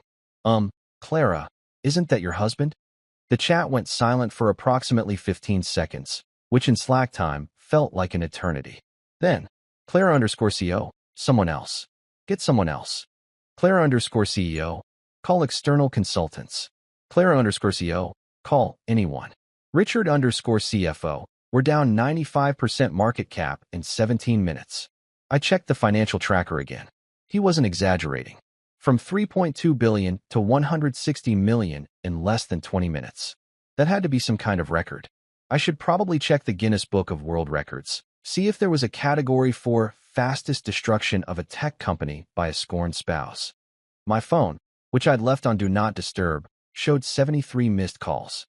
A: Clara, isn't that your husband? The chat went silent for approximately 15 seconds, which in Slack time felt like an eternity. Then, Clara_CO, someone else. Get someone else. Clara_CEO, call external consultants. Clara_CO, call anyone. Richard_CFO, we're down 95% market cap in 17 minutes. I checked the financial tracker again. He wasn't exaggerating. From 3.2 billion to 160 million in less than 20 minutes. That had to be some kind of record. I should probably check the Guinness Book of World Records, see if there was a category for fastest destruction of a tech company by a scorned spouse. My phone, which I'd left on Do Not Disturb, showed 73 missed calls.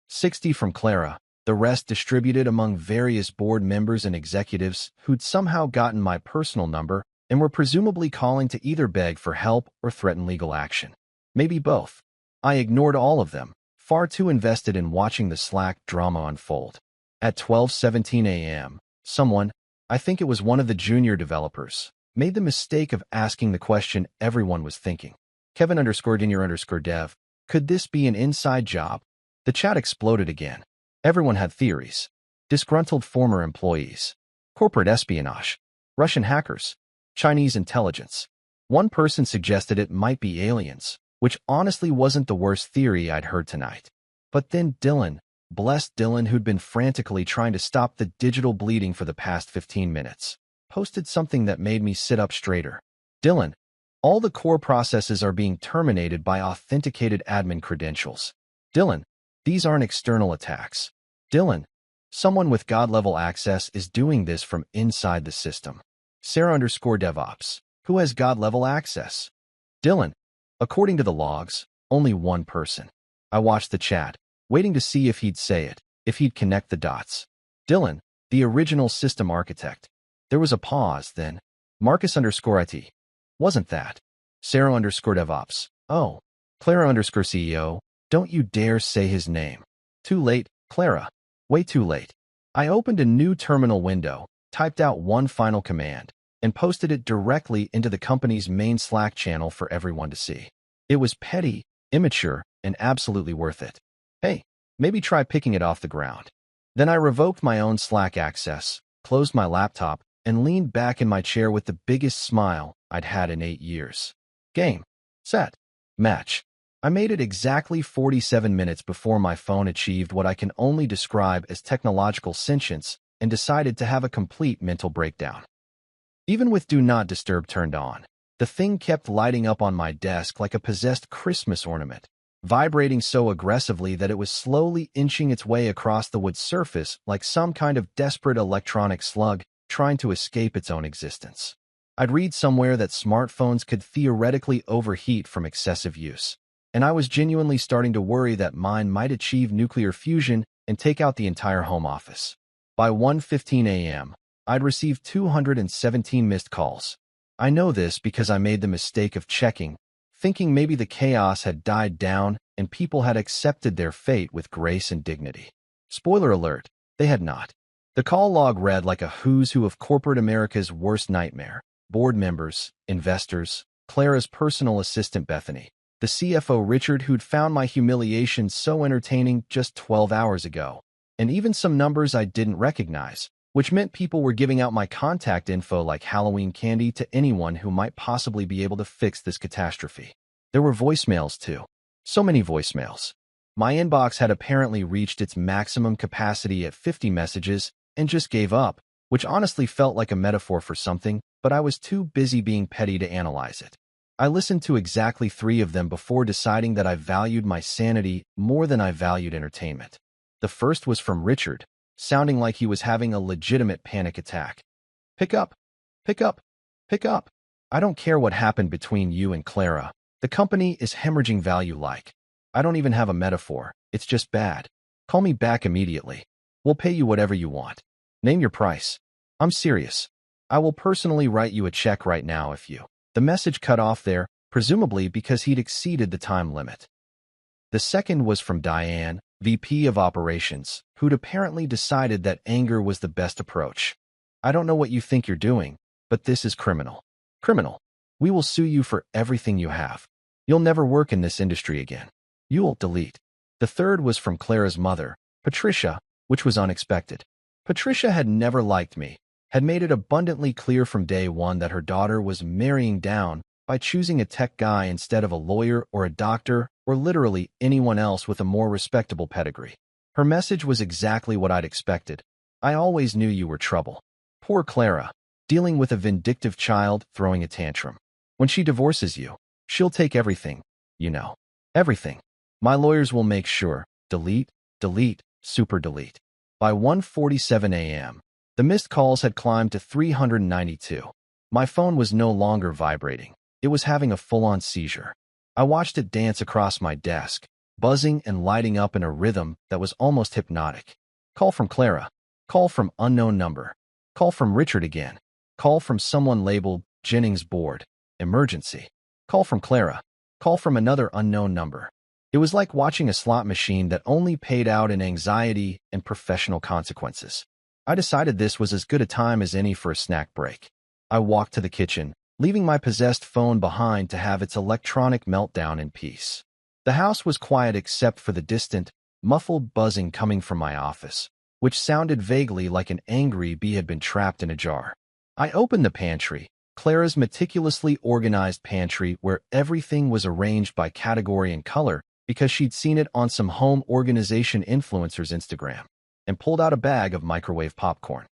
A: 60 from Clara, the rest distributed among various board members and executives who'd somehow gotten my personal number and were presumably calling to either beg for help or threaten legal action. Maybe both. I ignored all of them, far too invested in watching the Slack drama unfold. At 12:17 a.m., someone, I think it was one of the junior developers, made the mistake of asking the question everyone was thinking. Kevin_Junior_dev, could this be an inside job? The chat exploded again. Everyone had theories. Disgruntled former employees. Corporate espionage. Russian hackers. Chinese intelligence. One person suggested it might be aliens, which honestly wasn't the worst theory I'd heard tonight. But then Dylan, blessed Dylan who'd been frantically trying to stop the digital bleeding for the past 15 minutes, posted something that made me sit up straighter. Dylan, all the core processes are being terminated by authenticated admin credentials. Dylan, these aren't external attacks. Dylan, someone with God-level access is doing this from inside the system. Sarah_DevOps, who has God-level access. Dylan, according to the logs, only one person. I watched the chat, waiting to see if he'd say it, if he'd connect the dots. Dylan, the original system architect. There was a pause, then. Marcus_IT. Wasn't that? Sarah_DevOps. Oh. Clara_CEO. Don't you dare say his name. Too late, Clara. Way too late. I opened a new terminal window, typed out one final command, and posted it directly into the company's main Slack channel for everyone to see. It was petty, immature, and absolutely worth it. Hey, maybe try picking it off the ground. Then I revoked my own Slack access, closed my laptop, and leaned back in my chair with the biggest smile I'd had in 8 years. Game. Set. Match. I made it exactly 47 minutes before my phone achieved what I can only describe as technological sentience and decided to have a complete mental breakdown. Even with Do Not Disturb turned on, the thing kept lighting up on my desk like a possessed Christmas ornament, vibrating so aggressively that it was slowly inching its way across the wood surface like some kind of desperate electronic slug trying to escape its own existence. I'd read somewhere that smartphones could theoretically overheat from excessive use, and I was genuinely starting to worry that mine might achieve nuclear fusion and take out the entire home office. By 1:15 a.m., I'd received 217 missed calls. I know this because I made the mistake of checking, thinking maybe the chaos had died down and people had accepted their fate with grace and dignity. Spoiler alert, they had not. The call log read like a who's who of corporate America's worst nightmare. Board members, investors, Clara's personal assistant Bethany, the CFO Richard who'd found my humiliation so entertaining just 12 hours ago, and even some numbers I didn't recognize, which meant people were giving out my contact info like Halloween candy to anyone who might possibly be able to fix this catastrophe. There were voicemails too. So many voicemails. My inbox had apparently reached its maximum capacity at 50 messages and just gave up, which honestly felt like a metaphor for something, but I was too busy being petty to analyze it. I listened to exactly 3 of them before deciding that I valued my sanity more than I valued entertainment. The first was from Richard, sounding like he was having a legitimate panic attack. Pick up. Pick up. Pick up. I don't care what happened between you and Clara. The company is hemorrhaging value like. I don't even have a metaphor. It's just bad. Call me back immediately. We'll pay you whatever you want. Name your price. I'm serious. I will personally write you a check right now if you. The message cut off there, presumably because he'd exceeded the time limit. The second was from Diane, VP of Operations, who'd apparently decided that anger was the best approach. I don't know what you think you're doing, but this is criminal. Criminal. We will sue you for everything you have. You'll never work in this industry again. You'll delete. The third was from Clara's mother, Patricia, which was unexpected. Patricia had never liked me, had made it abundantly clear from day one that her daughter was marrying down by choosing a tech guy instead of a lawyer or a doctor or literally anyone else with a more respectable pedigree. Her message was exactly what I'd expected. I always knew you were trouble. Poor Clara, dealing with a vindictive child throwing a tantrum. When she divorces you, She'll take everything, you know. Everything. My lawyers will make sure. Delete, delete, super delete. By 1:47 a.m., the missed calls had climbed to 392. My phone was no longer vibrating. It was having a full-on seizure. I watched it dance across my desk, buzzing and lighting up in a rhythm that was almost hypnotic. Call from Clara. Call from unknown number. Call from Richard again. Call from someone labeled Jennings Board. Emergency. Call from Clara. Call from another unknown number. It was like watching a slot machine that only paid out in anxiety and professional consequences. I decided this was as good a time as any for a snack break. I walked to the kitchen, leaving my possessed phone behind to have its electronic meltdown in peace. The house was quiet except for the distant, muffled buzzing coming from my office, which sounded vaguely like an angry bee had been trapped in a jar. I opened the pantry, Clara's meticulously organized pantry where everything was arranged by category and color because she'd seen it on some home organization influencer's Instagram, and pulled out a bag of microwave popcorn.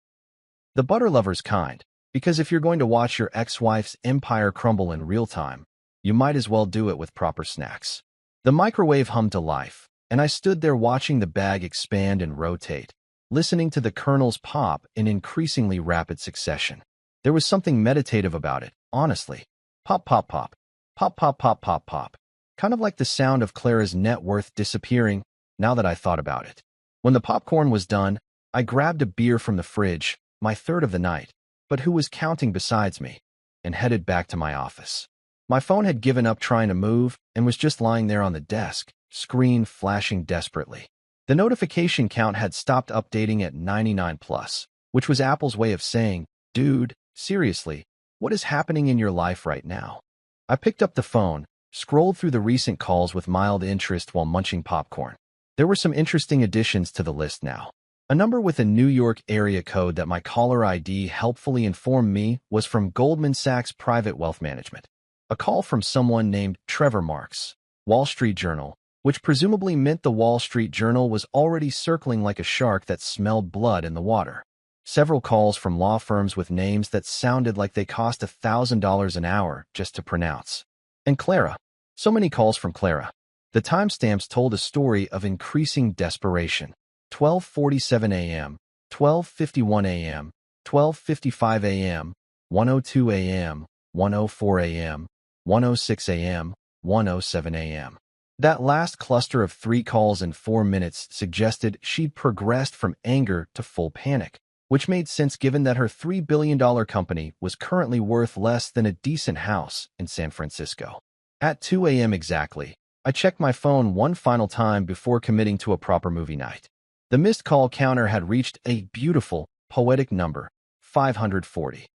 A: The butter lover's kind, because if you're going to watch your ex-wife's empire crumble in real time, you might as well do it with proper snacks. The microwave hummed to life, and I stood there watching the bag expand and rotate, listening to the kernels pop in increasingly rapid succession. There was something meditative about it, honestly. Pop, pop, pop. Pop, pop, pop, pop, pop. Kind of like the sound of Clara's net worth disappearing, now that I thought about it. When the popcorn was done, I grabbed a beer from the fridge, my third of the night, but who was counting besides me, and headed back to my office. My phone had given up trying to move and was just lying there on the desk, screen flashing desperately. The notification count had stopped updating at 99 plus, which was Apple's way of saying, dude, seriously, what is happening in your life right now? I picked up the phone, scrolled through the recent calls with mild interest while munching popcorn. There were some interesting additions to the list now. A number with a New York area code that my caller ID helpfully informed me was from Goldman Sachs Private Wealth Management. A call from someone named Trevor Marks, Wall Street Journal, which presumably meant the Wall Street Journal was already circling like a shark that smelled blood in the water. Several calls from law firms with names that sounded like they cost $1,000 an hour just to pronounce. And Clara. So many calls from Clara. The timestamps told a story of increasing desperation. 12:47 a.m., 12:51 a.m., 12:55 a.m., 1:02 a.m., 1:04 a.m., 1:06 a.m., 1:07 a.m. That last cluster of 3 calls in 4 minutes suggested she'd progressed from anger to full panic, which made sense given that her $3 billion company was currently worth less than a decent house in San Francisco. At 2 a.m. exactly, I checked my phone one final time before committing to a proper movie night. The missed call counter had reached a beautiful, poetic number, 540.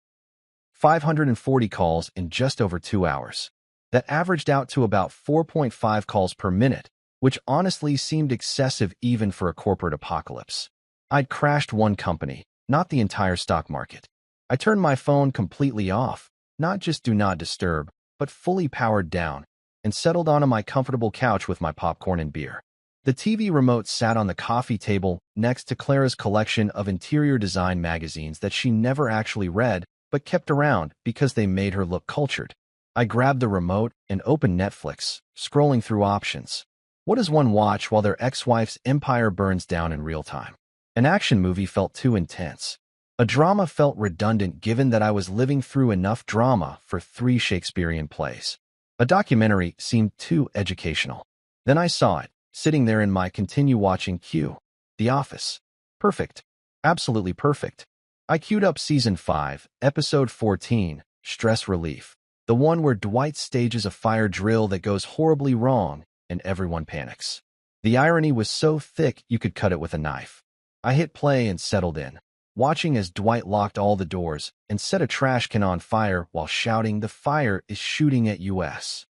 A: 540 calls in just over 2 hours. That averaged out to about 4.5 calls per minute, which honestly seemed excessive even for a corporate apocalypse. I'd crashed one company, not the entire stock market. I turned my phone completely off, not just do not disturb, but fully powered down, and settled onto my comfortable couch with my popcorn and beer. The TV remote sat on the coffee table next to Clara's collection of interior design magazines that she never actually read, but kept around because they made her look cultured. I grabbed the remote and opened Netflix, scrolling through options. What does one watch while their ex-wife's empire burns down in real time? An action movie felt too intense. A drama felt redundant given that I was living through enough drama for 3 Shakespearean plays. A documentary seemed too educational. Then I saw it, sitting there in my continue watching queue. The Office. Perfect. Absolutely perfect. I queued up Season 5, Episode 14, Stress Relief. The one where Dwight stages a fire drill that goes horribly wrong and everyone panics. The irony was so thick you could cut it with a knife. I hit play and settled in, watching as Dwight locked all the doors and set a trash can on fire while shouting, "The fire is shooting at us."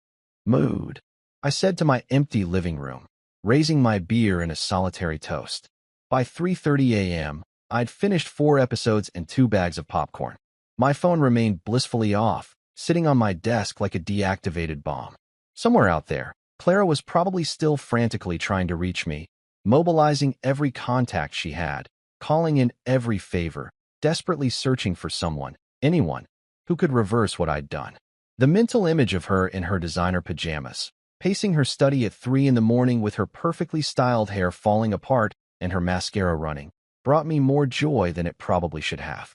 A: Mood. I said to my empty living room, raising my beer in a solitary toast. By 3:30 a.m., I'd finished 4 episodes and 2 bags of popcorn. My phone remained blissfully off, sitting on my desk like a deactivated bomb. Somewhere out there, Clara was probably still frantically trying to reach me, mobilizing every contact she had, calling in every favor, desperately searching for someone, anyone, who could reverse what I'd done. The mental image of her in her designer pajamas, pacing her study at 3 in the morning with her perfectly styled hair falling apart and her mascara running, brought me more joy than it probably should have.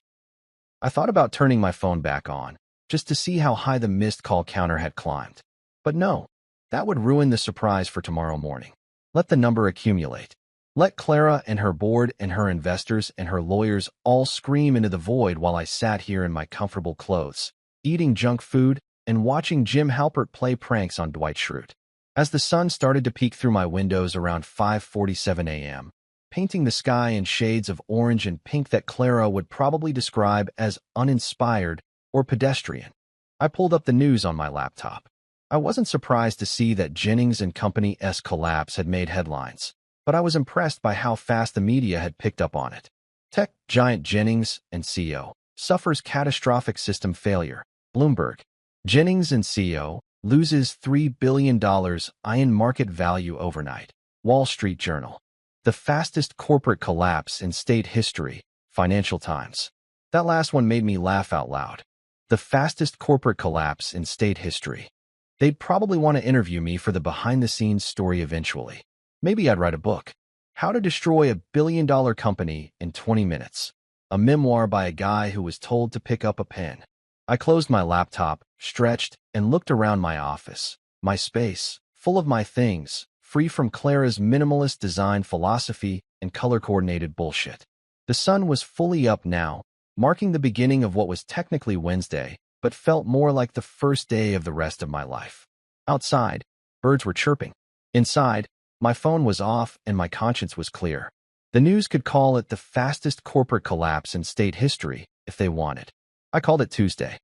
A: I thought about turning my phone back on, just to see how high the missed call counter had climbed. But no, that would ruin the surprise for tomorrow morning. Let the number accumulate. Let Clara and her board and her investors and her lawyers all scream into the void while I sat here in my comfortable clothes, eating junk food and watching Jim Halpert play pranks on Dwight Schrute. As the sun started to peek through my windows around 5:47 a.m., painting the sky in shades of orange and pink that Clara would probably describe as uninspired or pedestrian, I pulled up the news on my laptop. I wasn't surprised to see that Jennings and Company's collapse had made headlines, but I was impressed by how fast the media had picked up on it. Tech giant Jennings and Co. suffers catastrophic system failure. Bloomberg. Jennings and Co. loses $3 billion in market value overnight. Wall Street Journal. The fastest corporate collapse in state history. Financial Times. That last one made me laugh out loud. The fastest corporate collapse in state history. They'd probably want to interview me for the behind-the-scenes story eventually. Maybe I'd write a book. How to Destroy a Billion-Dollar Company in 20 Minutes. A memoir by a guy who was told to pick up a pen. I closed my laptop, stretched, and looked around my office. My space, full of my things, free from Clara's minimalist design philosophy and color-coordinated bullshit. The sun was fully up now, marking the beginning of what was technically Wednesday, but felt more like the first day of the rest of my life. Outside, birds were chirping. Inside, my phone was off and my conscience was clear. The news could call it the fastest corporate collapse in state history if they wanted. I called it Tuesday.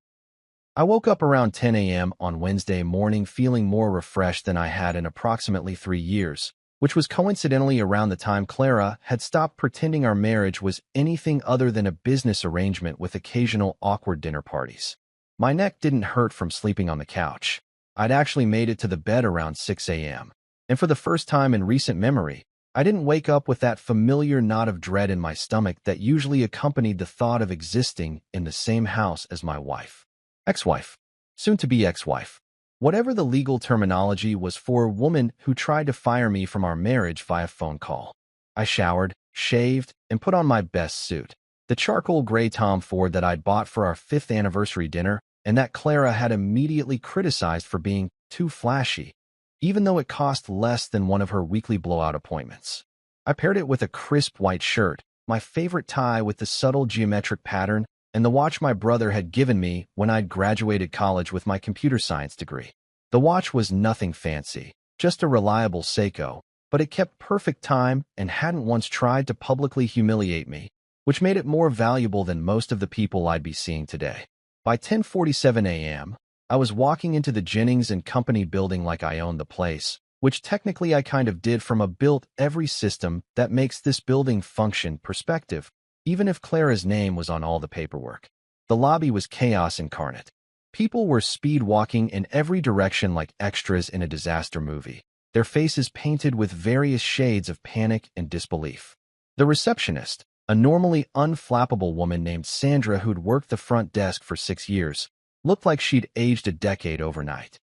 A: I woke up around 10 a.m. on Wednesday morning feeling more refreshed than I had in approximately 3 years, which was coincidentally around the time Clara had stopped pretending our marriage was anything other than a business arrangement with occasional awkward dinner parties. My neck didn't hurt from sleeping on the couch. I'd actually made it to the bed around 6 a.m. And for the first time in recent memory, I didn't wake up with that familiar knot of dread in my stomach that usually accompanied the thought of existing in the same house as my wife. Ex-wife. Soon-to-be ex-wife. Whatever the legal terminology was for a woman who tried to fire me from our marriage via phone call. I showered, shaved, and put on my best suit. The charcoal gray Tom Ford that I'd bought for our 5th anniversary dinner and that Clara had immediately criticized for being too flashy, even though it cost less than one of her weekly blowout appointments. I paired it with a crisp white shirt, my favorite tie with the subtle geometric pattern, and the watch my brother had given me when I'd graduated college with my computer science degree. The watch was nothing fancy, just a reliable Seiko, but it kept perfect time and hadn't once tried to publicly humiliate me, which made it more valuable than most of the people I'd be seeing today. By 10:47 a.m., I was walking into the Jennings and Company building like I owned the place, which technically I kind of did from a built every system that makes this building function perspective, even if Clara's name was on all the paperwork. The lobby was chaos incarnate. People were speed walking in every direction like extras in a disaster movie, their faces painted with various shades of panic and disbelief. The receptionist, a normally unflappable woman named Sandra who'd worked the front desk for 6 years, looked like she'd aged a decade overnight.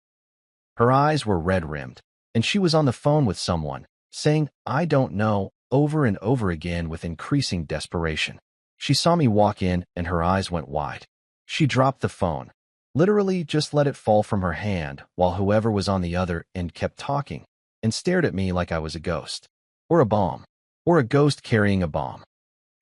A: Her eyes were red-rimmed, and she was on the phone with someone, saying, "I don't know," over and over again with increasing desperation. She saw me walk in, and her eyes went wide. She dropped the phone, literally just let it fall from her hand, while whoever was on the other end kept talking, and stared at me like I was a ghost. Or a bomb. Or a ghost carrying a bomb.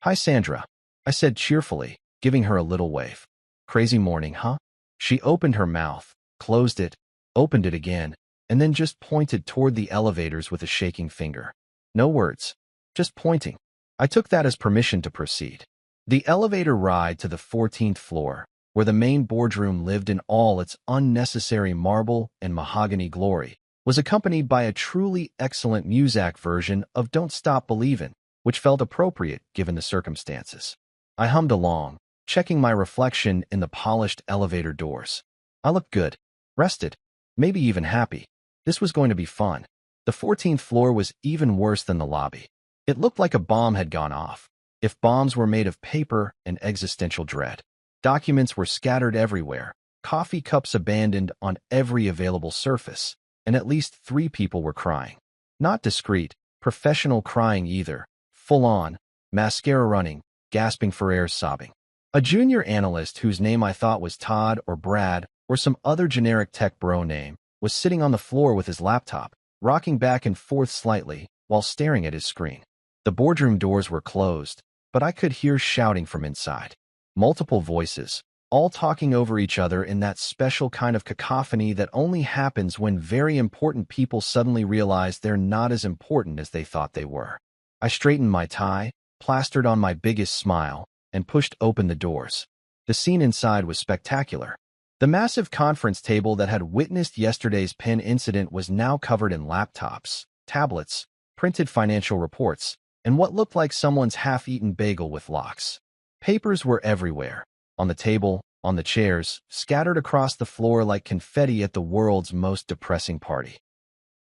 A: "Hi, Sandra," I said cheerfully, giving her a little wave. "Crazy morning, huh?" She opened her mouth, closed it, opened it again, and then just pointed toward the elevators with a shaking finger. No words, just pointing. I took that as permission to proceed. The elevator ride to the 14th floor, where the main boardroom lived in all its unnecessary marble and mahogany glory, was accompanied by a truly excellent Muzak version of Don't Stop Believin', which felt appropriate given the circumstances. I hummed along, checking my reflection in the polished elevator doors. I looked good, rested, maybe even happy. This was going to be fun. The 14th floor was even worse than the lobby. It looked like a bomb had gone off, if bombs were made of paper and existential dread. Documents were scattered everywhere, coffee cups abandoned on every available surface, and at least 3 people were crying. Not discreet, professional crying either, full-on, mascara running, gasping for air, sobbing. A junior analyst whose name I thought was Todd or Brad or some other generic tech bro name was sitting on the floor with his laptop, rocking back and forth slightly while staring at his screen. The boardroom doors were closed, but I could hear shouting from inside. Multiple voices, all talking over each other in that special kind of cacophony that only happens when very important people suddenly realize they're not as important as they thought they were. I straightened my tie, plastered on my biggest smile, and pushed open the doors. The scene inside was spectacular. The massive conference table that had witnessed yesterday's pen incident was now covered in laptops, tablets, printed financial reports, and what looked like someone's half-eaten bagel with locks. Papers were everywhere, on the table, on the chairs, scattered across the floor like confetti at the world's most depressing party.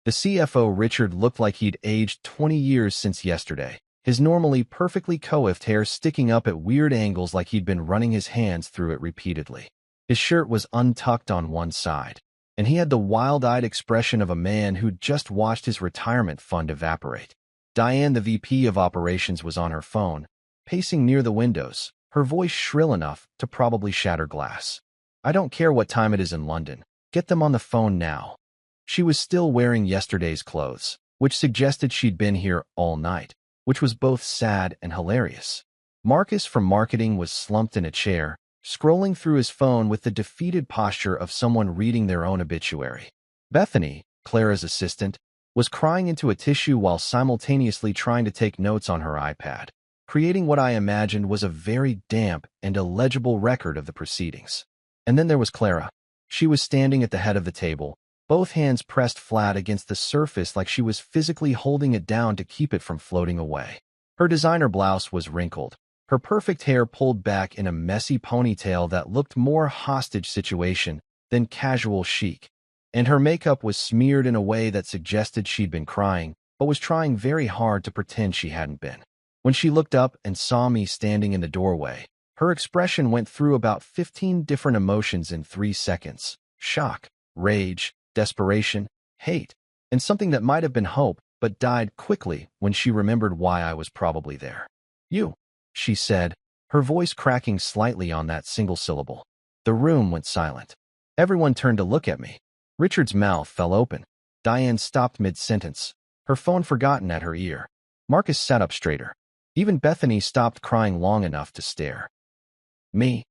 A: The CFO, Richard, looked like he'd aged 20 years since yesterday, his normally perfectly coiffed hair sticking up at weird angles like he'd been running his hands through it repeatedly. His shirt was untucked on one side, and he had the wild-eyed expression of a man who'd just watched his retirement fund evaporate. Diane, the VP of operations, was on her phone, pacing near the windows, her voice shrill enough to probably shatter glass. "I don't care what time it is in London. Get them on the phone now." She was still wearing yesterday's clothes, which suggested she'd been here all night, which was both sad and hilarious. Marcus from marketing was slumped in a chair, scrolling through his phone with the defeated posture of someone reading their own obituary. Bethany, Clara's assistant, was crying into a tissue while simultaneously trying to take notes on her iPad, creating what I imagined was a very damp and illegible record of the proceedings. And then there was Clara. She was standing at the head of the table, both hands pressed flat against the surface like she was physically holding it down to keep it from floating away. Her designer blouse was wrinkled, her perfect hair pulled back in a messy ponytail that looked more hostage situation than casual chic, and her makeup was smeared in a way that suggested she'd been crying, but was trying very hard to pretend she hadn't been. When she looked up and saw me standing in the doorway, her expression went through about 15 different emotions in 3 seconds: shock, rage, desperation, hate, and something that might have been hope but died quickly when she remembered why I was probably there. "You," she said, her voice cracking slightly on that single syllable. The room went silent. Everyone turned to look at me. Richard's mouth fell open. Diane stopped mid-sentence, her phone forgotten at her ear. Marcus sat up straighter. Even Bethany stopped crying long enough to stare. "Me?"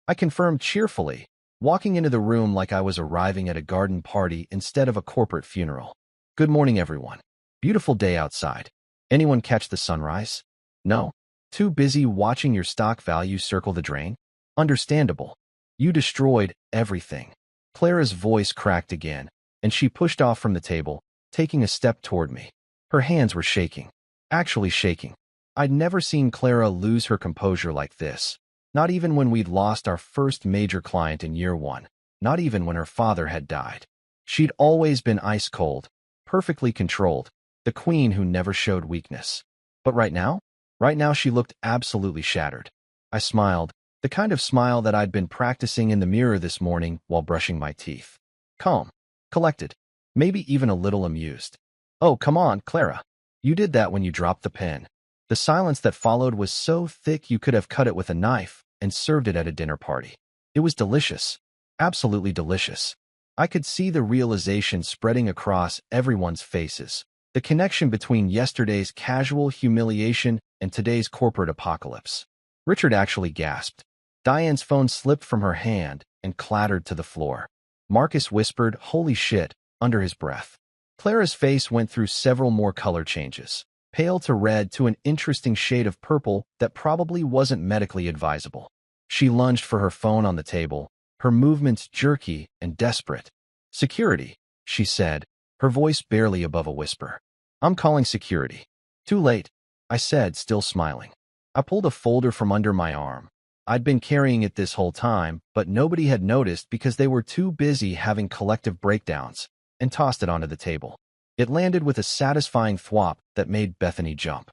A: I confirmed cheerfully, walking into the room like I was arriving at a garden party instead of a corporate funeral. "Good morning, everyone. Beautiful day outside. Anyone catch the sunrise? No? Too busy watching your stock value circle the drain? Understandable. You destroyed everything." Clara's voice cracked again, and she pushed off from the table, taking a step toward me. Her hands were shaking. Actually shaking. I'd never seen Clara lose her composure like this. Not even when we'd lost our first major client in year 1. Not even when her father had died. She'd always been ice cold, perfectly controlled, the queen who never showed weakness. But right now she looked absolutely shattered. I smiled, the kind of smile that I'd been practicing in the mirror this morning while brushing my teeth. Calm, collected, maybe even a little amused. "Oh, come on, Clara. You did that when you dropped the pen." The silence that followed was so thick you could have cut it with a knife and served it at a dinner party. It was delicious. Absolutely delicious. I could see the realization spreading across everyone's faces. The connection between yesterday's casual humiliation and today's corporate apocalypse. Richard actually gasped. Diane's phone slipped from her hand and clattered to the floor. Marcus whispered, "Holy shit," under his breath. Clara's face went through several more color changes. Pale to red to an interesting shade of purple that probably wasn't medically advisable. She lunged for her phone on the table, her movements jerky and desperate. "Security," she said, her voice barely above a whisper. "I'm calling security." "Too late," I said, still smiling. I pulled a folder from under my arm. I'd been carrying it this whole time, but nobody had noticed because they were too busy having collective breakdowns, and tossed it onto the table. It landed with a satisfying thwop that made Bethany jump.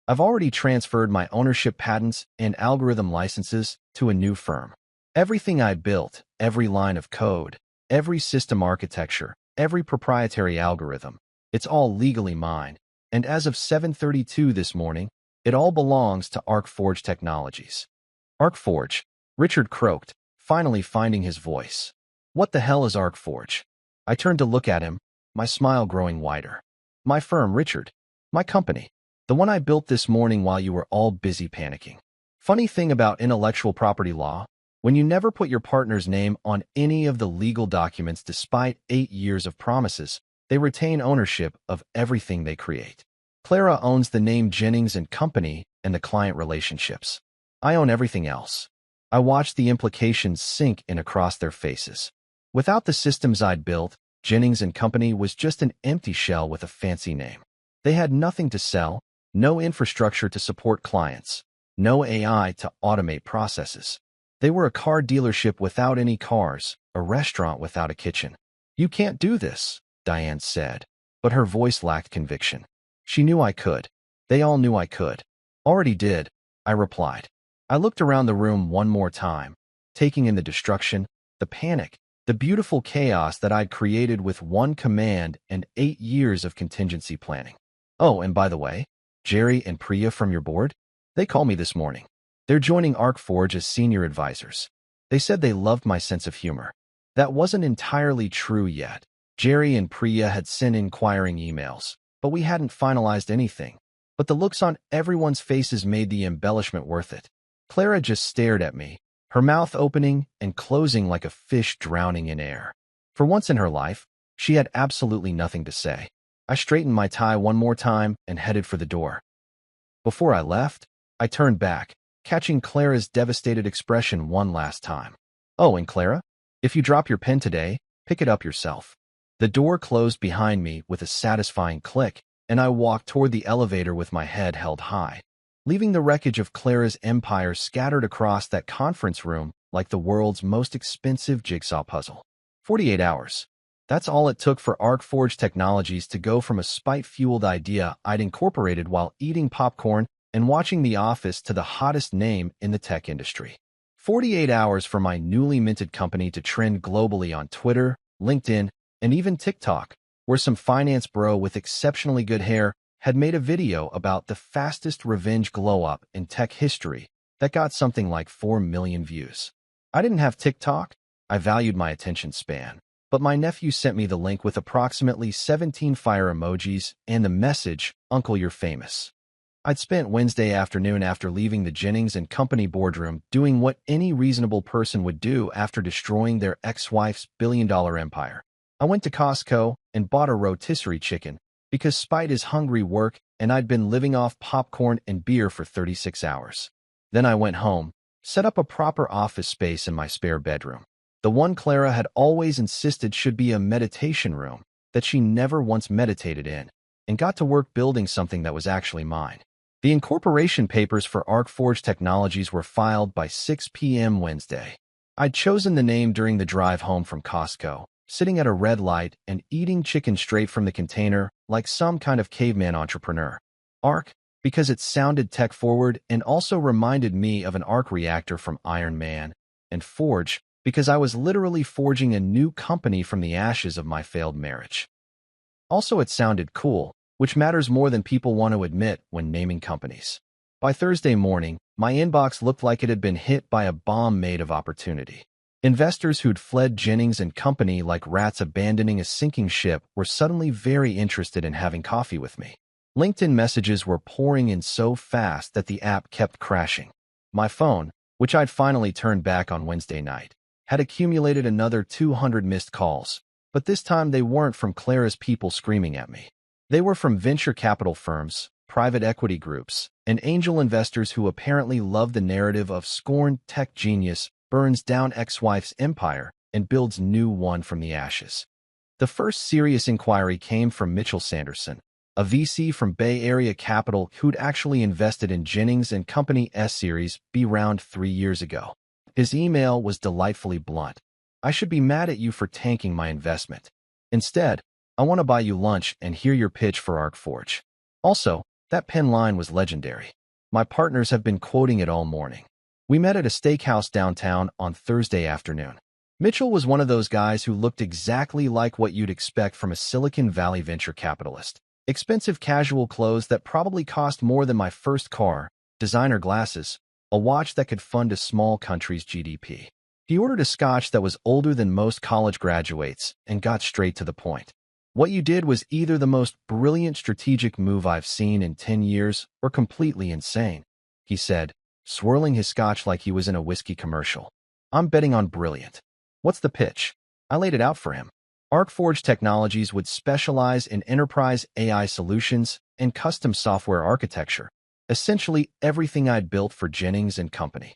A: "I've already transferred my ownership patents and algorithm licenses to a new firm. Everything I'd built, every line of code, every system architecture, every proprietary algorithm, it's all legally mine. And as of 7:32 this morning, it all belongs to ArcForge Technologies. ArcForge, Richard croaked, finally finding his voice. What the hell is ArcForge? I turned to look at him, my smile growing wider. My firm, Richard. My company. The one I built this morning while you were all busy panicking. Funny thing about intellectual property law, when you never put your partner's name on any of the legal documents despite 8 years of promises, they retain ownership of everything they create. Clara owns the name Jennings and Company and the client relationships. I own everything else. I watched the implications sink in across their faces. Without the systems I'd built, Jennings and Company was just an empty shell with a fancy name. They had nothing to sell, no infrastructure to support clients, no AI to automate processes. They were a car dealership without any cars, a restaurant without a kitchen. You can't do this, Diane said, but her voice lacked conviction. She knew I could. They all knew I could. Already did, I replied. I looked around the room one more time, taking in the destruction, the panic, the beautiful chaos that I'd created with one command and 8 years of contingency planning. Oh, and by the way, Jerry and Priya from your board? They called me this morning. They're joining ArcForge as senior advisors. They said they loved my sense of humor. That wasn't entirely true yet. Jerry and Priya had sent inquiring emails, but we hadn't finalized anything. But the looks on everyone's faces made the embellishment worth it. Clara just stared at me, her mouth opening and closing like a fish drowning in air. For once in her life, she had absolutely nothing to say. I straightened my tie one more time and headed for the door. Before I left, I turned back, catching Clara's devastated expression one last time. Oh, and Clara, if you drop your pen today, pick it up yourself. The door closed behind me with a satisfying click, and I walked toward the elevator with my head held high, leaving the wreckage of Clara's empire scattered across that conference room like the world's most expensive jigsaw puzzle. 48 hours. That's all it took for ArcForge Technologies to go from a spite-fueled idea I'd incorporated while eating popcorn and watching The Office to the hottest name in the tech industry. 48 hours for my newly minted company to trend globally on Twitter, LinkedIn, and even TikTok, where some finance bro with exceptionally good hair had made a video about the fastest revenge glow-up in tech history that got something like 4 million views. I didn't have TikTok. I valued my attention span. But my nephew sent me the link with approximately 17 fire emojis and the message, "Uncle, you're famous." I'd spent Wednesday afternoon after leaving the Jennings and Company boardroom doing what any reasonable person would do after destroying their ex-wife's billion-dollar empire. I went to Costco and bought a rotisserie chicken because spite is hungry work and I'd been living off popcorn and beer for 36 hours. Then I went home, set up a proper office space in my spare bedroom. The one Clara had always insisted should be a meditation room that she never once meditated in, and got to work building something that was actually mine. The incorporation papers for ArcForge Technologies were filed by 6 p.m. Wednesday. I'd chosen the name during the drive home from Costco, sitting at a red light and eating chicken straight from the container like some kind of caveman entrepreneur. Arc, because it sounded tech-forward and also reminded me of an arc reactor from Iron Man, and Forge, because I was literally forging a new company from the ashes of my failed marriage. Also, it sounded cool, which matters more than people want to admit when naming companies. By Thursday morning, my inbox looked like it had been hit by a bomb made of opportunity. Investors who'd fled Jennings and Company like rats abandoning a sinking ship were suddenly very interested in having coffee with me. LinkedIn messages were pouring in so fast that the app kept crashing. My phone, which I'd finally turned back on Wednesday night, had accumulated another 200 missed calls, but this time they weren't from Clara's people screaming at me. They were from venture capital firms, private equity groups, and angel investors who apparently loved the narrative of scorned tech genius burns down ex-wife's empire and builds new one from the ashes. The first serious inquiry came from Mitchell Sanderson, a VC from Bay Area Capital who'd actually invested in Jennings and Company S-Series B round 3 years ago. His email was delightfully blunt. I should be mad at you for tanking my investment. Instead, I want to buy you lunch and hear your pitch for ArcForge. Also, that pen line was legendary. My partners have been quoting it all morning. We met at a steakhouse downtown on Thursday afternoon. Mitchell was one of those guys who looked exactly like what you'd expect from a Silicon Valley venture capitalist. Expensive casual clothes that probably cost more than my first car, designer glasses, a watch that could fund a small country's GDP. He ordered a scotch that was older than most college graduates and got straight to the point. What you did was either the most brilliant strategic move I've seen in 10 years or completely insane, he said, swirling his scotch like he was in a whiskey commercial. I'm betting on brilliant. What's the pitch? I laid it out for him. ArcForge Technologies would specialize in enterprise AI solutions and custom software architecture, essentially everything I'd built for Jennings and Company.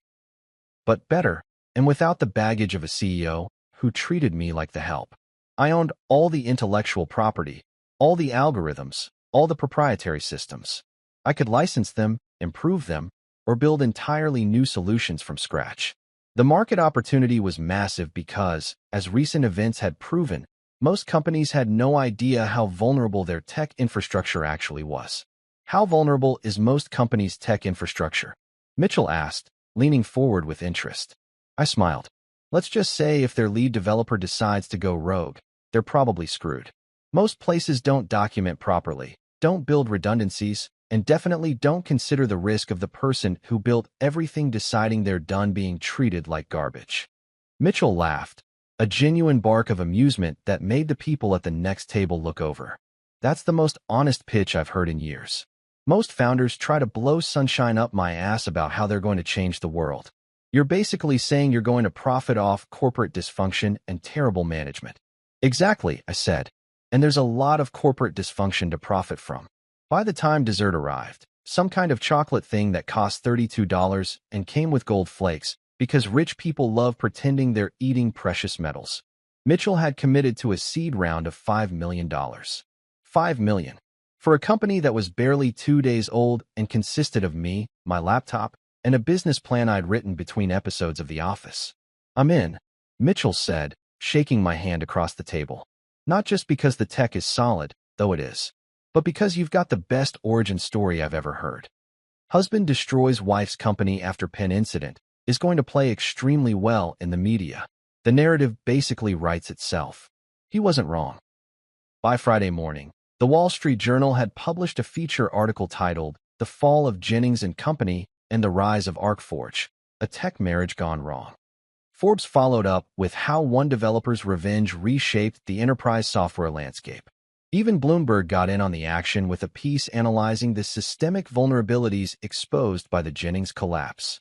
A: But better, and without the baggage of a CEO who treated me like the help. I owned all the intellectual property, all the algorithms, all the proprietary systems. I could license them, improve them, or build entirely new solutions from scratch. The market opportunity was massive because, as recent events had proven, most companies had no idea how vulnerable their tech infrastructure actually was. How vulnerable is most companies' tech infrastructure? Mitchell asked, leaning forward with interest. I smiled. Let's just say if their lead developer decides to go rogue, they're probably screwed. Most places don't document properly, don't build redundancies, and definitely don't consider the risk of the person who built everything deciding they're done being treated like garbage. Mitchell laughed, a genuine bark of amusement that made the people at the next table look over. That's the most honest pitch I've heard in years. Most founders try to blow sunshine up my ass about how they're going to change the world. You're basically saying you're going to profit off corporate dysfunction and terrible management. Exactly, I said. And there's a lot of corporate dysfunction to profit from. By the time dessert arrived, some kind of chocolate thing that cost $32 and came with gold flakes, because rich people love pretending they're eating precious metals. Mitchell had committed to a seed round of $5 million. $5 million. For a company that was barely 2 days old and consisted of me, my laptop, and a business plan I'd written between episodes of The Office. I'm in, Mitchell said, shaking my hand across the table. Not just because the tech is solid, though it is, but because you've got the best origin story I've ever heard. Husband destroys wife's company after pen incident is going to play extremely well in the media. The narrative basically writes itself. He wasn't wrong. By Friday morning, the Wall Street Journal had published a feature article titled The Fall of Jennings and Company and the Rise of ArcForge, a tech marriage gone wrong. Forbes followed up with how one developer's revenge reshaped the enterprise software landscape. Even Bloomberg got in on the action with a piece analyzing the systemic vulnerabilities exposed by the Jennings collapse.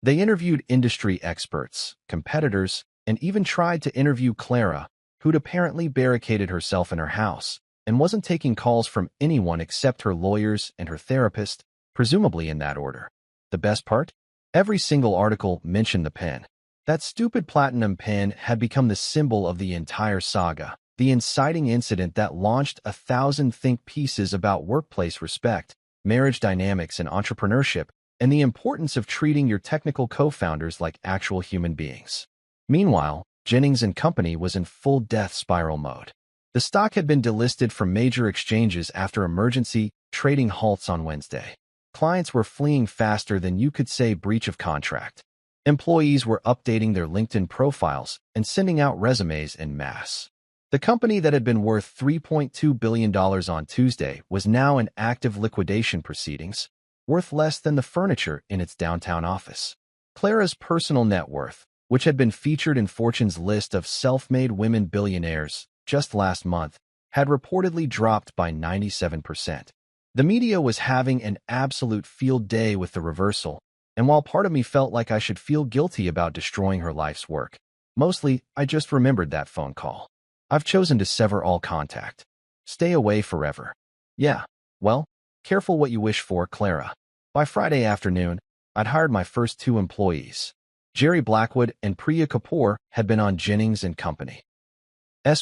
A: They interviewed industry experts, competitors, and even tried to interview Clara, who'd apparently barricaded herself in her house and wasn't taking calls from anyone except her lawyers and her therapist, presumably in that order. The best part? Every single article mentioned the pen. That stupid platinum pen had become the symbol of the entire saga, the inciting incident that launched 1,000 think pieces about workplace respect, marriage dynamics, and entrepreneurship, and the importance of treating your technical co-founders like actual human beings. Meanwhile, Jennings and Company was in full death spiral mode. The stock had been delisted from major exchanges after emergency trading halts on Wednesday. Clients were fleeing faster than you could say breach of contract. Employees were updating their LinkedIn profiles and sending out resumes en masse. The company that had been worth $3.2 billion on Tuesday was now in active liquidation proceedings, worth less than the furniture in its downtown office. Clara's personal net worth, which had been featured in Fortune's list of self-made women billionaires just last month, had reportedly dropped by 97%. The media was having an absolute field day with the reversal, and while part of me felt like I should feel guilty about destroying her life's work, mostly I just remembered that phone call. I've chosen to sever all contact. Stay away forever. Yeah, well, careful what you wish for, Clara. By Friday afternoon, I'd hired my first 2 employees. Jerry Blackwood and Priya Kapoor had been on Jennings and Company's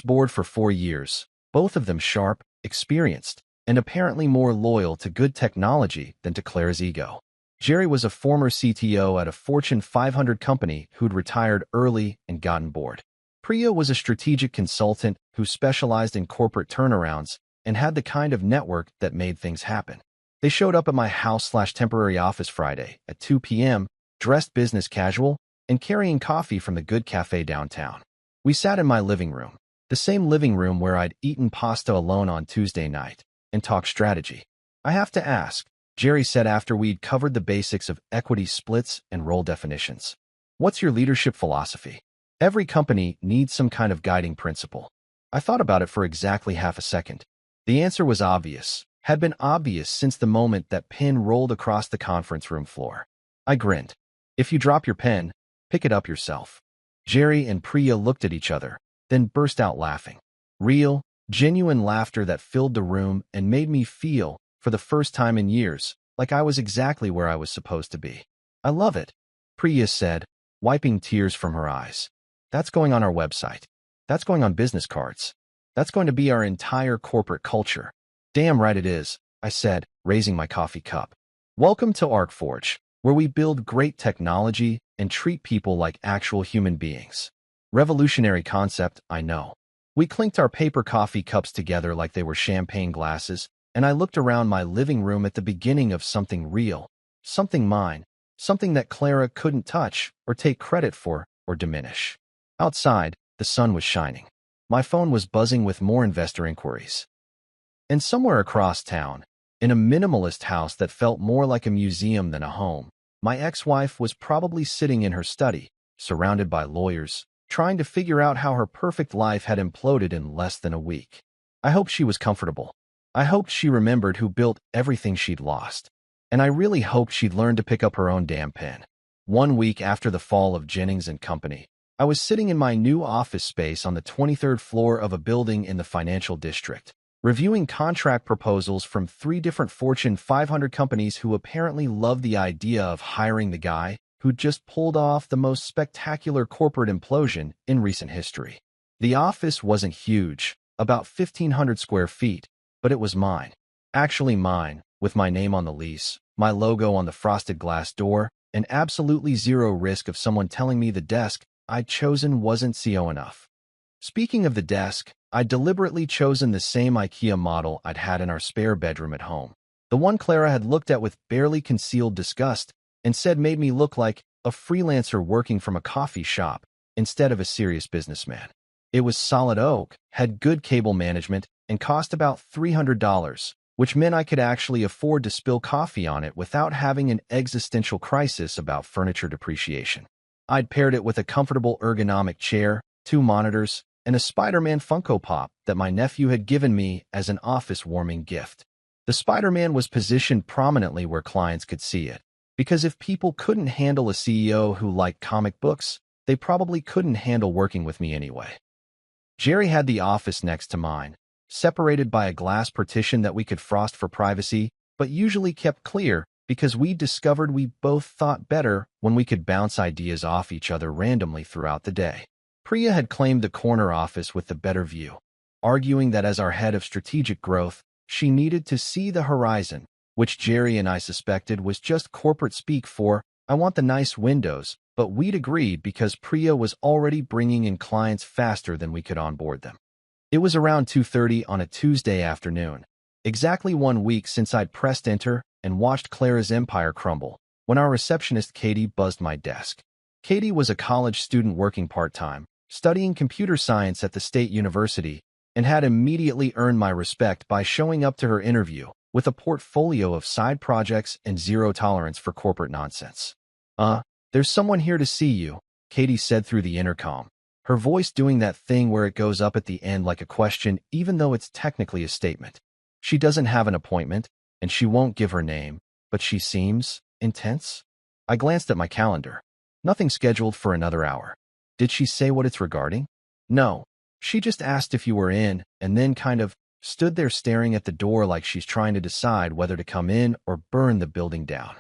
A: board for 4 years, both of them sharp, experienced, and apparently more loyal to good technology than to Clara's ego. Jerry was a former CTO at a Fortune 500 company who'd retired early and gotten bored. Priya was a strategic consultant who specialized in corporate turnarounds and had the kind of network that made things happen. They showed up at my house/temporary office Friday at 2 p.m., dressed business casual, and carrying coffee from the good cafe downtown. We sat in my living room, the same living room where I'd eaten pasta alone on Tuesday night, and talked strategy. I have to ask, Jerry said after we'd covered the basics of equity splits and role definitions. What's your leadership philosophy? Every company needs some kind of guiding principle. I thought about it for exactly half a second. The answer was obvious, had been obvious since the moment that pen rolled across the conference room floor. I grinned. If you drop your pen, pick it up yourself. Jerry and Priya looked at each other, then burst out laughing. Real, genuine laughter that filled the room and made me feel, for the first time in years, like I was exactly where I was supposed to be. I love it, Priya said, wiping tears from her eyes. That's going on our website. That's going on business cards. That's going to be our entire corporate culture. Damn right it is, I said, raising my coffee cup. Welcome to ArcForge, where we build great technology and treat people like actual human beings. Revolutionary concept, I know. We clinked our paper coffee cups together like they were champagne glasses, and I looked around my living room at the beginning of something real, something mine, something that Clara couldn't touch or take credit for or diminish. Outside, the sun was shining. My phone was buzzing with more investor inquiries. And somewhere across town, in a minimalist house that felt more like a museum than a home, my ex-wife was probably sitting in her study, surrounded by lawyers, trying to figure out how her perfect life had imploded in less than a week. I hoped she was comfortable. I hoped she remembered who built everything she'd lost. And I really hoped she'd learn to pick up her own damn pen. 1 week after the fall of Jennings & Company, I was sitting in my new office space on the 23rd floor of a building in the financial district, reviewing contract proposals from 3 different Fortune 500 companies who apparently loved the idea of hiring the guy who'd just pulled off the most spectacular corporate implosion in recent history. The office wasn't huge, about 1,500 square feet, but it was mine. Actually mine, with my name on the lease, my logo on the frosted glass door, and absolutely zero risk of someone telling me the desk I'd chosen wasn't CO enough. Speaking of the desk, I'd deliberately chosen the same IKEA model I'd had in our spare bedroom at home. The one Clara had looked at with barely concealed disgust and said made me look like a freelancer working from a coffee shop instead of a serious businessman. It was solid oak, had good cable management, and cost about $300, which meant I could actually afford to spill coffee on it without having an existential crisis about furniture depreciation. I'd paired it with a comfortable ergonomic chair, 2 monitors, and a Spider-Man Funko Pop that my nephew had given me as an office-warming gift. The Spider-Man was positioned prominently where clients could see it, because if people couldn't handle a CEO who liked comic books, they probably couldn't handle working with me anyway. Jerry had the office next to mine, separated by a glass partition that we could frost for privacy, but usually kept clear because we discovered we both thought better when we could bounce ideas off each other randomly throughout the day. Priya had claimed the corner office with the better view, arguing that as our head of strategic growth, she needed to see the horizon, which Jerry and I suspected was just corporate speak for, I want the nice windows, but we'd agreed because Priya was already bringing in clients faster than we could onboard them. It was around 2:30 on a Tuesday afternoon, exactly 1 week since I'd pressed enter and watched Clara's empire crumble, when our receptionist Katie buzzed my desk. Katie was a college student working part-time, studying computer science at the State University, and had immediately earned my respect by showing up to her interview with a portfolio of side projects and zero tolerance for corporate nonsense. There's someone here to see you, Katie said through the intercom, her voice doing that thing where it goes up at the end like a question even though it's technically a statement. She doesn't have an appointment, and she won't give her name, but she seems intense. I glanced at my calendar. Nothing scheduled for another hour. Did she say what it's regarding? No. She just asked if you were in, and then kind of stood there staring at the door like she's trying to decide whether to come in or burn the building down.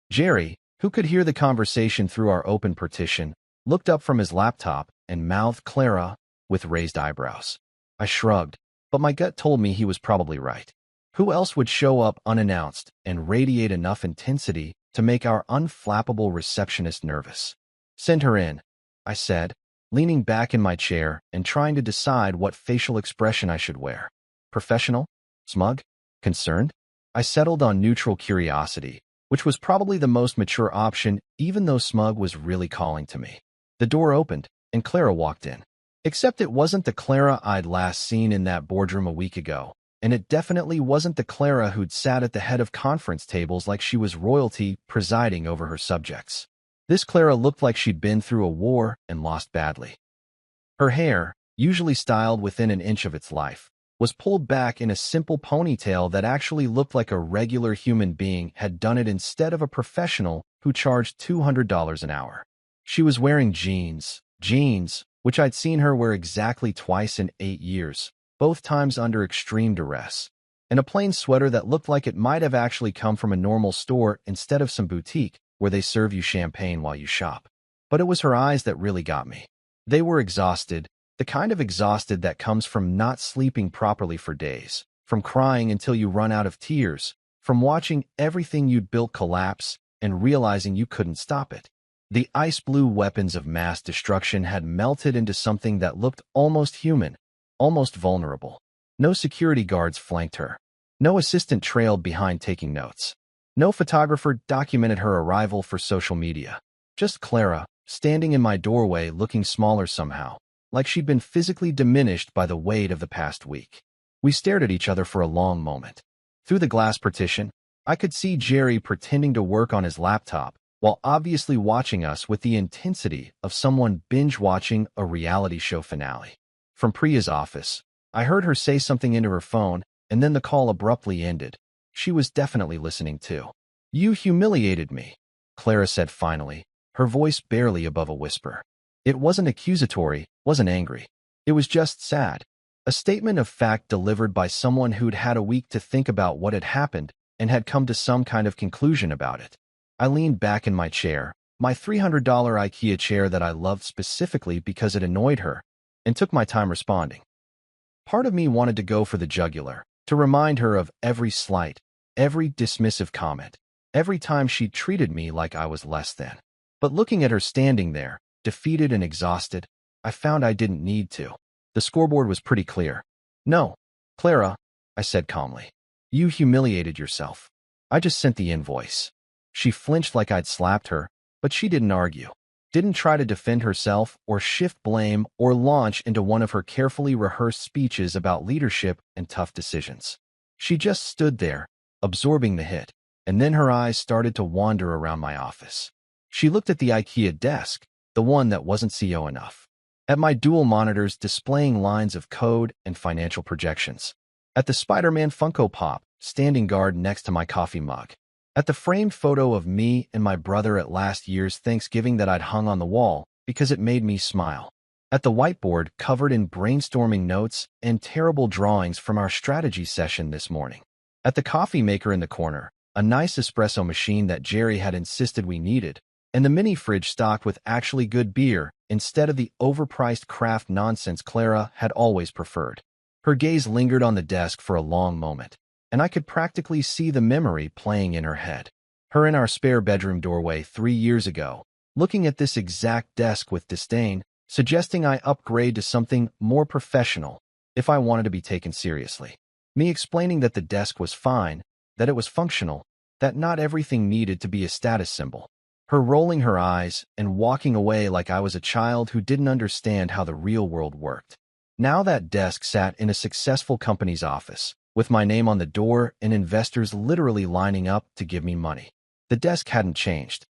A: Jerry, who could hear the conversation through our open partition, looked up from his laptop and mouthed Clara with raised eyebrows. I shrugged, but my gut told me he was probably right. Who else would show up unannounced and radiate enough intensity to make our unflappable receptionist nervous? Send her in, I said, leaning back in my chair and trying to decide what facial expression I should wear. Professional? Smug? Concerned? I settled on neutral curiosity, which was probably the most mature option, even though Smug was really calling to me. The door opened, and Clara walked in. Except it wasn't the Clara I'd last seen in that boardroom a week ago, and it definitely wasn't the Clara who'd sat at the head of conference tables like she was royalty presiding over her subjects. This Clara looked like she'd been through a war and lost badly. Her hair, usually styled within an inch of its life, was pulled back in a simple ponytail that actually looked like a regular human being had done it instead of a professional who charged $200 an hour. She was wearing jeans, which I'd seen her wear exactly twice in 8 years, both times under extreme duress, and a plain sweater that looked like it might have actually come from a normal store instead of some boutique where they serve you champagne while you shop. But it was her eyes that really got me. They were exhausted, the kind of exhausted that comes from not sleeping properly for days, from crying until you run out of tears, from watching everything you'd built collapse and realizing you couldn't stop it. The ice blue weapons of mass destruction had melted into something that looked almost human, almost vulnerable. No security guards flanked her. No assistant trailed behind taking notes. No photographer documented her arrival for social media. Just Clara, standing in my doorway looking smaller somehow, like she'd been physically diminished by the weight of the past week. We stared at each other for a long moment. Through the glass partition, I could see Jerry pretending to work on his laptop, while obviously watching us with the intensity of someone binge-watching a reality show finale. From Priya's office, I heard her say something into her phone, and then the call abruptly ended. She was definitely listening too. "You humiliated me," Clara said finally, her voice barely above a whisper. It wasn't accusatory, wasn't angry. It was just sad. A statement of fact delivered by someone who'd had a week to think about what had happened and had come to some kind of conclusion about it. I leaned back in my chair, my $300 IKEA chair that I loved specifically because it annoyed her, and took my time responding. Part of me wanted to go for the jugular, to remind her of every slight, every dismissive comment, every time she treated me like I was less than. But looking at her standing there, defeated and exhausted, I found I didn't need to. The scoreboard was pretty clear. "No, Clara," I said calmly. "You humiliated yourself. I just sent the invoice." She flinched like I'd slapped her, but she didn't argue. Didn't try to defend herself or shift blame or launch into one of her carefully rehearsed speeches about leadership and tough decisions. She just stood there, absorbing the hit, and then her eyes started to wander around my office. She looked at the IKEA desk, the one that wasn't CEO enough, at my dual monitors displaying lines of code and financial projections, at the Spider-Man Funko Pop standing guard next to my coffee mug, at the framed photo of me and my brother at last year's Thanksgiving that I'd hung on the wall because it made me smile, at the whiteboard covered in brainstorming notes and terrible drawings from our strategy session this morning, at the coffee maker in the corner, a nice espresso machine that Jerry had insisted we needed, and the mini fridge stocked with actually good beer instead of the overpriced craft nonsense Clara had always preferred. Her gaze lingered on the desk for a long moment, and I could practically see the memory playing in her head. Her in our spare bedroom doorway 3 years ago, looking at this exact desk with disdain, suggesting I upgrade to something more professional if I wanted to be taken seriously. Me explaining that the desk was fine, that it was functional, that not everything needed to be a status symbol. Her rolling her eyes and walking away like I was a child who didn't understand how the real world worked. Now that desk sat in a successful company's office, with my name on the door and investors literally lining up to give me money. The desk hadn't changed.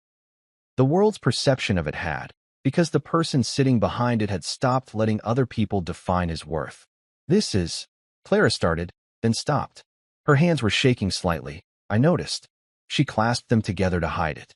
A: The world's perception of it had, because the person sitting behind it had stopped letting other people define his worth. "This is," Clara started, then stopped. Her hands were shaking slightly, I noticed. She clasped them together to hide it.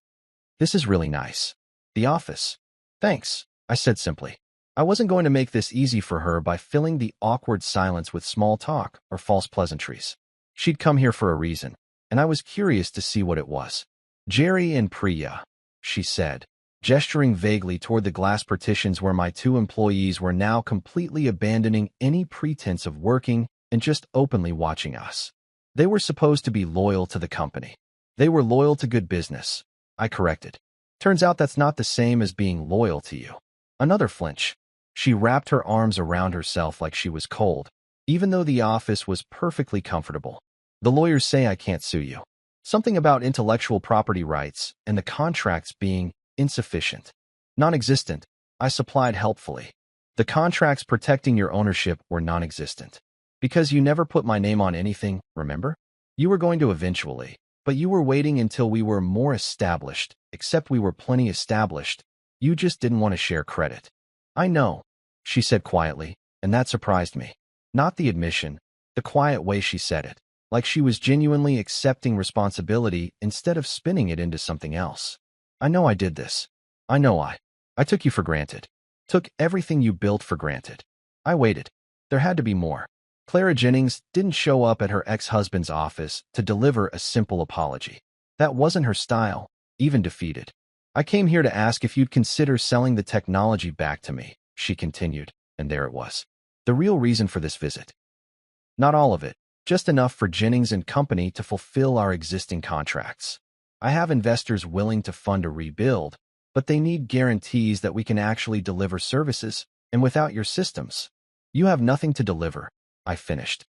A: "This is really nice. The office." "Thanks," I said simply. I wasn't going to make this easy for her by filling the awkward silence with small talk or false pleasantries. She'd come here for a reason, and I was curious to see what it was. "Jerry and Priya," she said, gesturing vaguely toward the glass partitions where my 2 employees were now completely abandoning any pretense of working and just openly watching us. They were supposed to be loyal to the company. They were loyal to good business, I corrected. Turns out that's not the same as being loyal to you. Another flinch. She wrapped her arms around herself like she was cold, even though the office was perfectly comfortable. "The lawyers say I can't sue you." Something about intellectual property rights and the contracts being insufficient. Non-existent, I supplied helpfully. The contracts protecting your ownership were non-existent. Because you never put my name on anything, remember? You were going to eventually, but you were waiting until we were more established, except we were plenty established. You just didn't want to share credit. I know, she said quietly, and that surprised me. Not the admission, the quiet way she said it, like she was genuinely accepting responsibility instead of spinning it into something else. I know I did this. I know I took you for granted. Took everything you built for granted. I waited. There had to be more. Clara Jennings didn't show up at her ex-husband's office to deliver a simple apology. That wasn't her style, even defeated. I came here to ask if you'd consider selling the technology back to me, she continued, and there it was. The real reason for this visit. Not all of it, just enough for Jennings and Company to fulfill our existing contracts. I have investors willing to fund a rebuild, but they need guarantees that we can actually deliver services, and without your systems, you have nothing to deliver, I finished.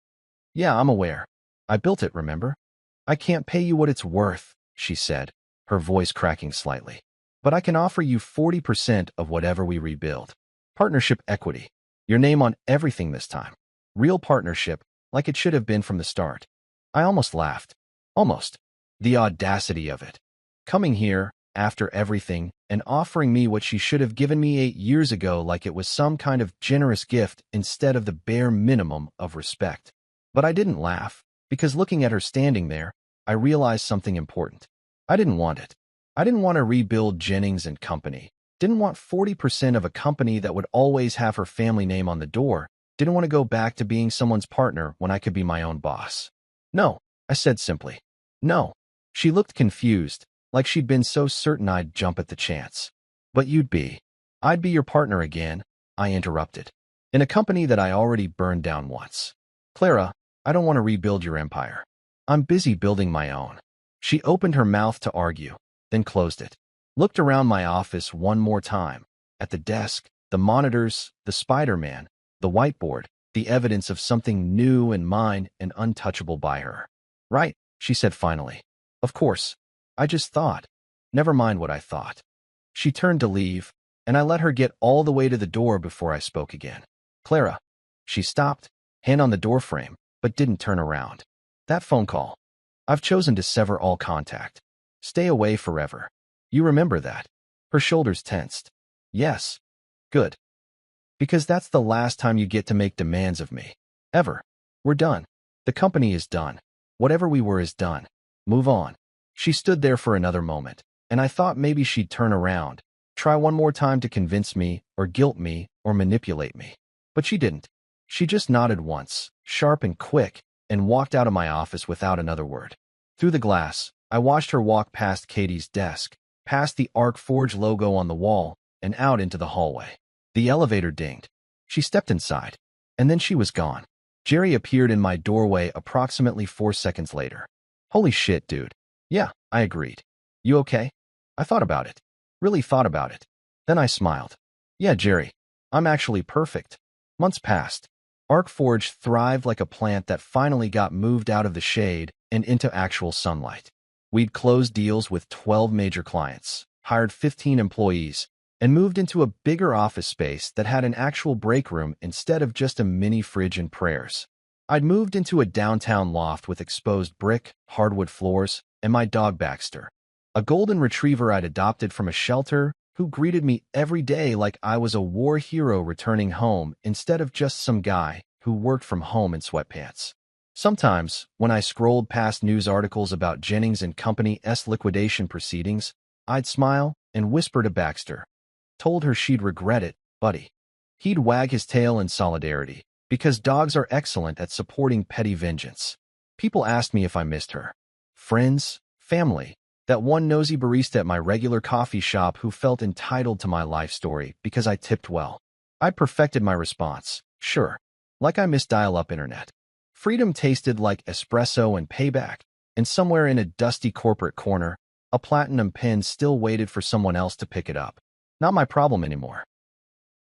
A: Yeah, I'm aware. I built it, remember? I can't pay you what it's worth, she said, her voice cracking slightly. But I can offer you 40% of whatever we rebuild. Partnership equity. Your name on everything this time. Real partnership, like it should have been from the start. I almost laughed. Almost. The audacity of it. Coming here, after everything, and offering me what she should have given me 8 years ago like it was some kind of generous gift instead of the bare minimum of respect. But I didn't laugh, because looking at her standing there, I realized something important. I didn't want it. I didn't want to rebuild Jennings and Company. Didn't want 40% of a company that would always have her family name on the door. Didn't want to go back to being someone's partner when I could be my own boss. No, I said simply. No. She looked confused, like she'd been so certain I'd jump at the chance. But you'd be. I'd be your partner again, I interrupted. In a company that I already burned down once. Clara, I don't want to rebuild your empire. I'm busy building my own. She opened her mouth to argue, then closed it. Looked around my office one more time. At the desk, the monitors, the Spider-Man, the whiteboard, the evidence of something new and mine and untouchable by her. Right, she said finally. Of course. I just thought. Never mind what I thought. She turned to leave, and I let her get all the way to the door before I spoke again. Clara. She stopped, hand on the doorframe, but didn't turn around. That phone call. I've chosen to sever all contact. Stay away forever. You remember that? Her shoulders tensed. Yes. Good. Because that's the last time you get to make demands of me. Ever. We're done. The company is done. Whatever we were is done. Move on. She stood there for another moment, and I thought maybe she'd turn around, try one more time to convince me, or guilt me, or manipulate me. But she didn't. She just nodded once, sharp and quick, and walked out of my office without another word. Through the glass, I watched her walk past Katie's desk, past the ArcForge logo on the wall, and out into the hallway. The elevator dinged. She stepped inside, and then she was gone. Jerry appeared in my doorway approximately 4 seconds later. Holy shit, dude. Yeah, I agreed. You okay? I thought about it. Really thought about it. Then I smiled. Yeah, Jerry. I'm actually perfect. Months passed. ArcForge thrived like a plant that finally got moved out of the shade and into actual sunlight. We'd closed deals with 12 major clients, hired 15 employees, and moved into a bigger office space that had an actual break room instead of just a mini fridge and prayers. I'd moved into a downtown loft with exposed brick, hardwood floors, and my dog Baxter, a golden retriever I'd adopted from a shelter who greeted me every day like I was a war hero returning home instead of just some guy who worked from home in sweatpants. Sometimes, when I scrolled past news articles about Jennings and Company's liquidation proceedings, I'd smile and whisper to Baxter. Told her she'd regret it, buddy. He'd wag his tail in solidarity, because dogs are excellent at supporting petty vengeance. People asked me if I missed her. Friends, family, that one nosy barista at my regular coffee shop who felt entitled to my life story because I tipped well. I perfected my response, sure, like I miss dial-up internet. Freedom tasted like espresso and payback, and somewhere in a dusty corporate corner, a platinum pen still waited for someone else to pick it up. Not my problem anymore.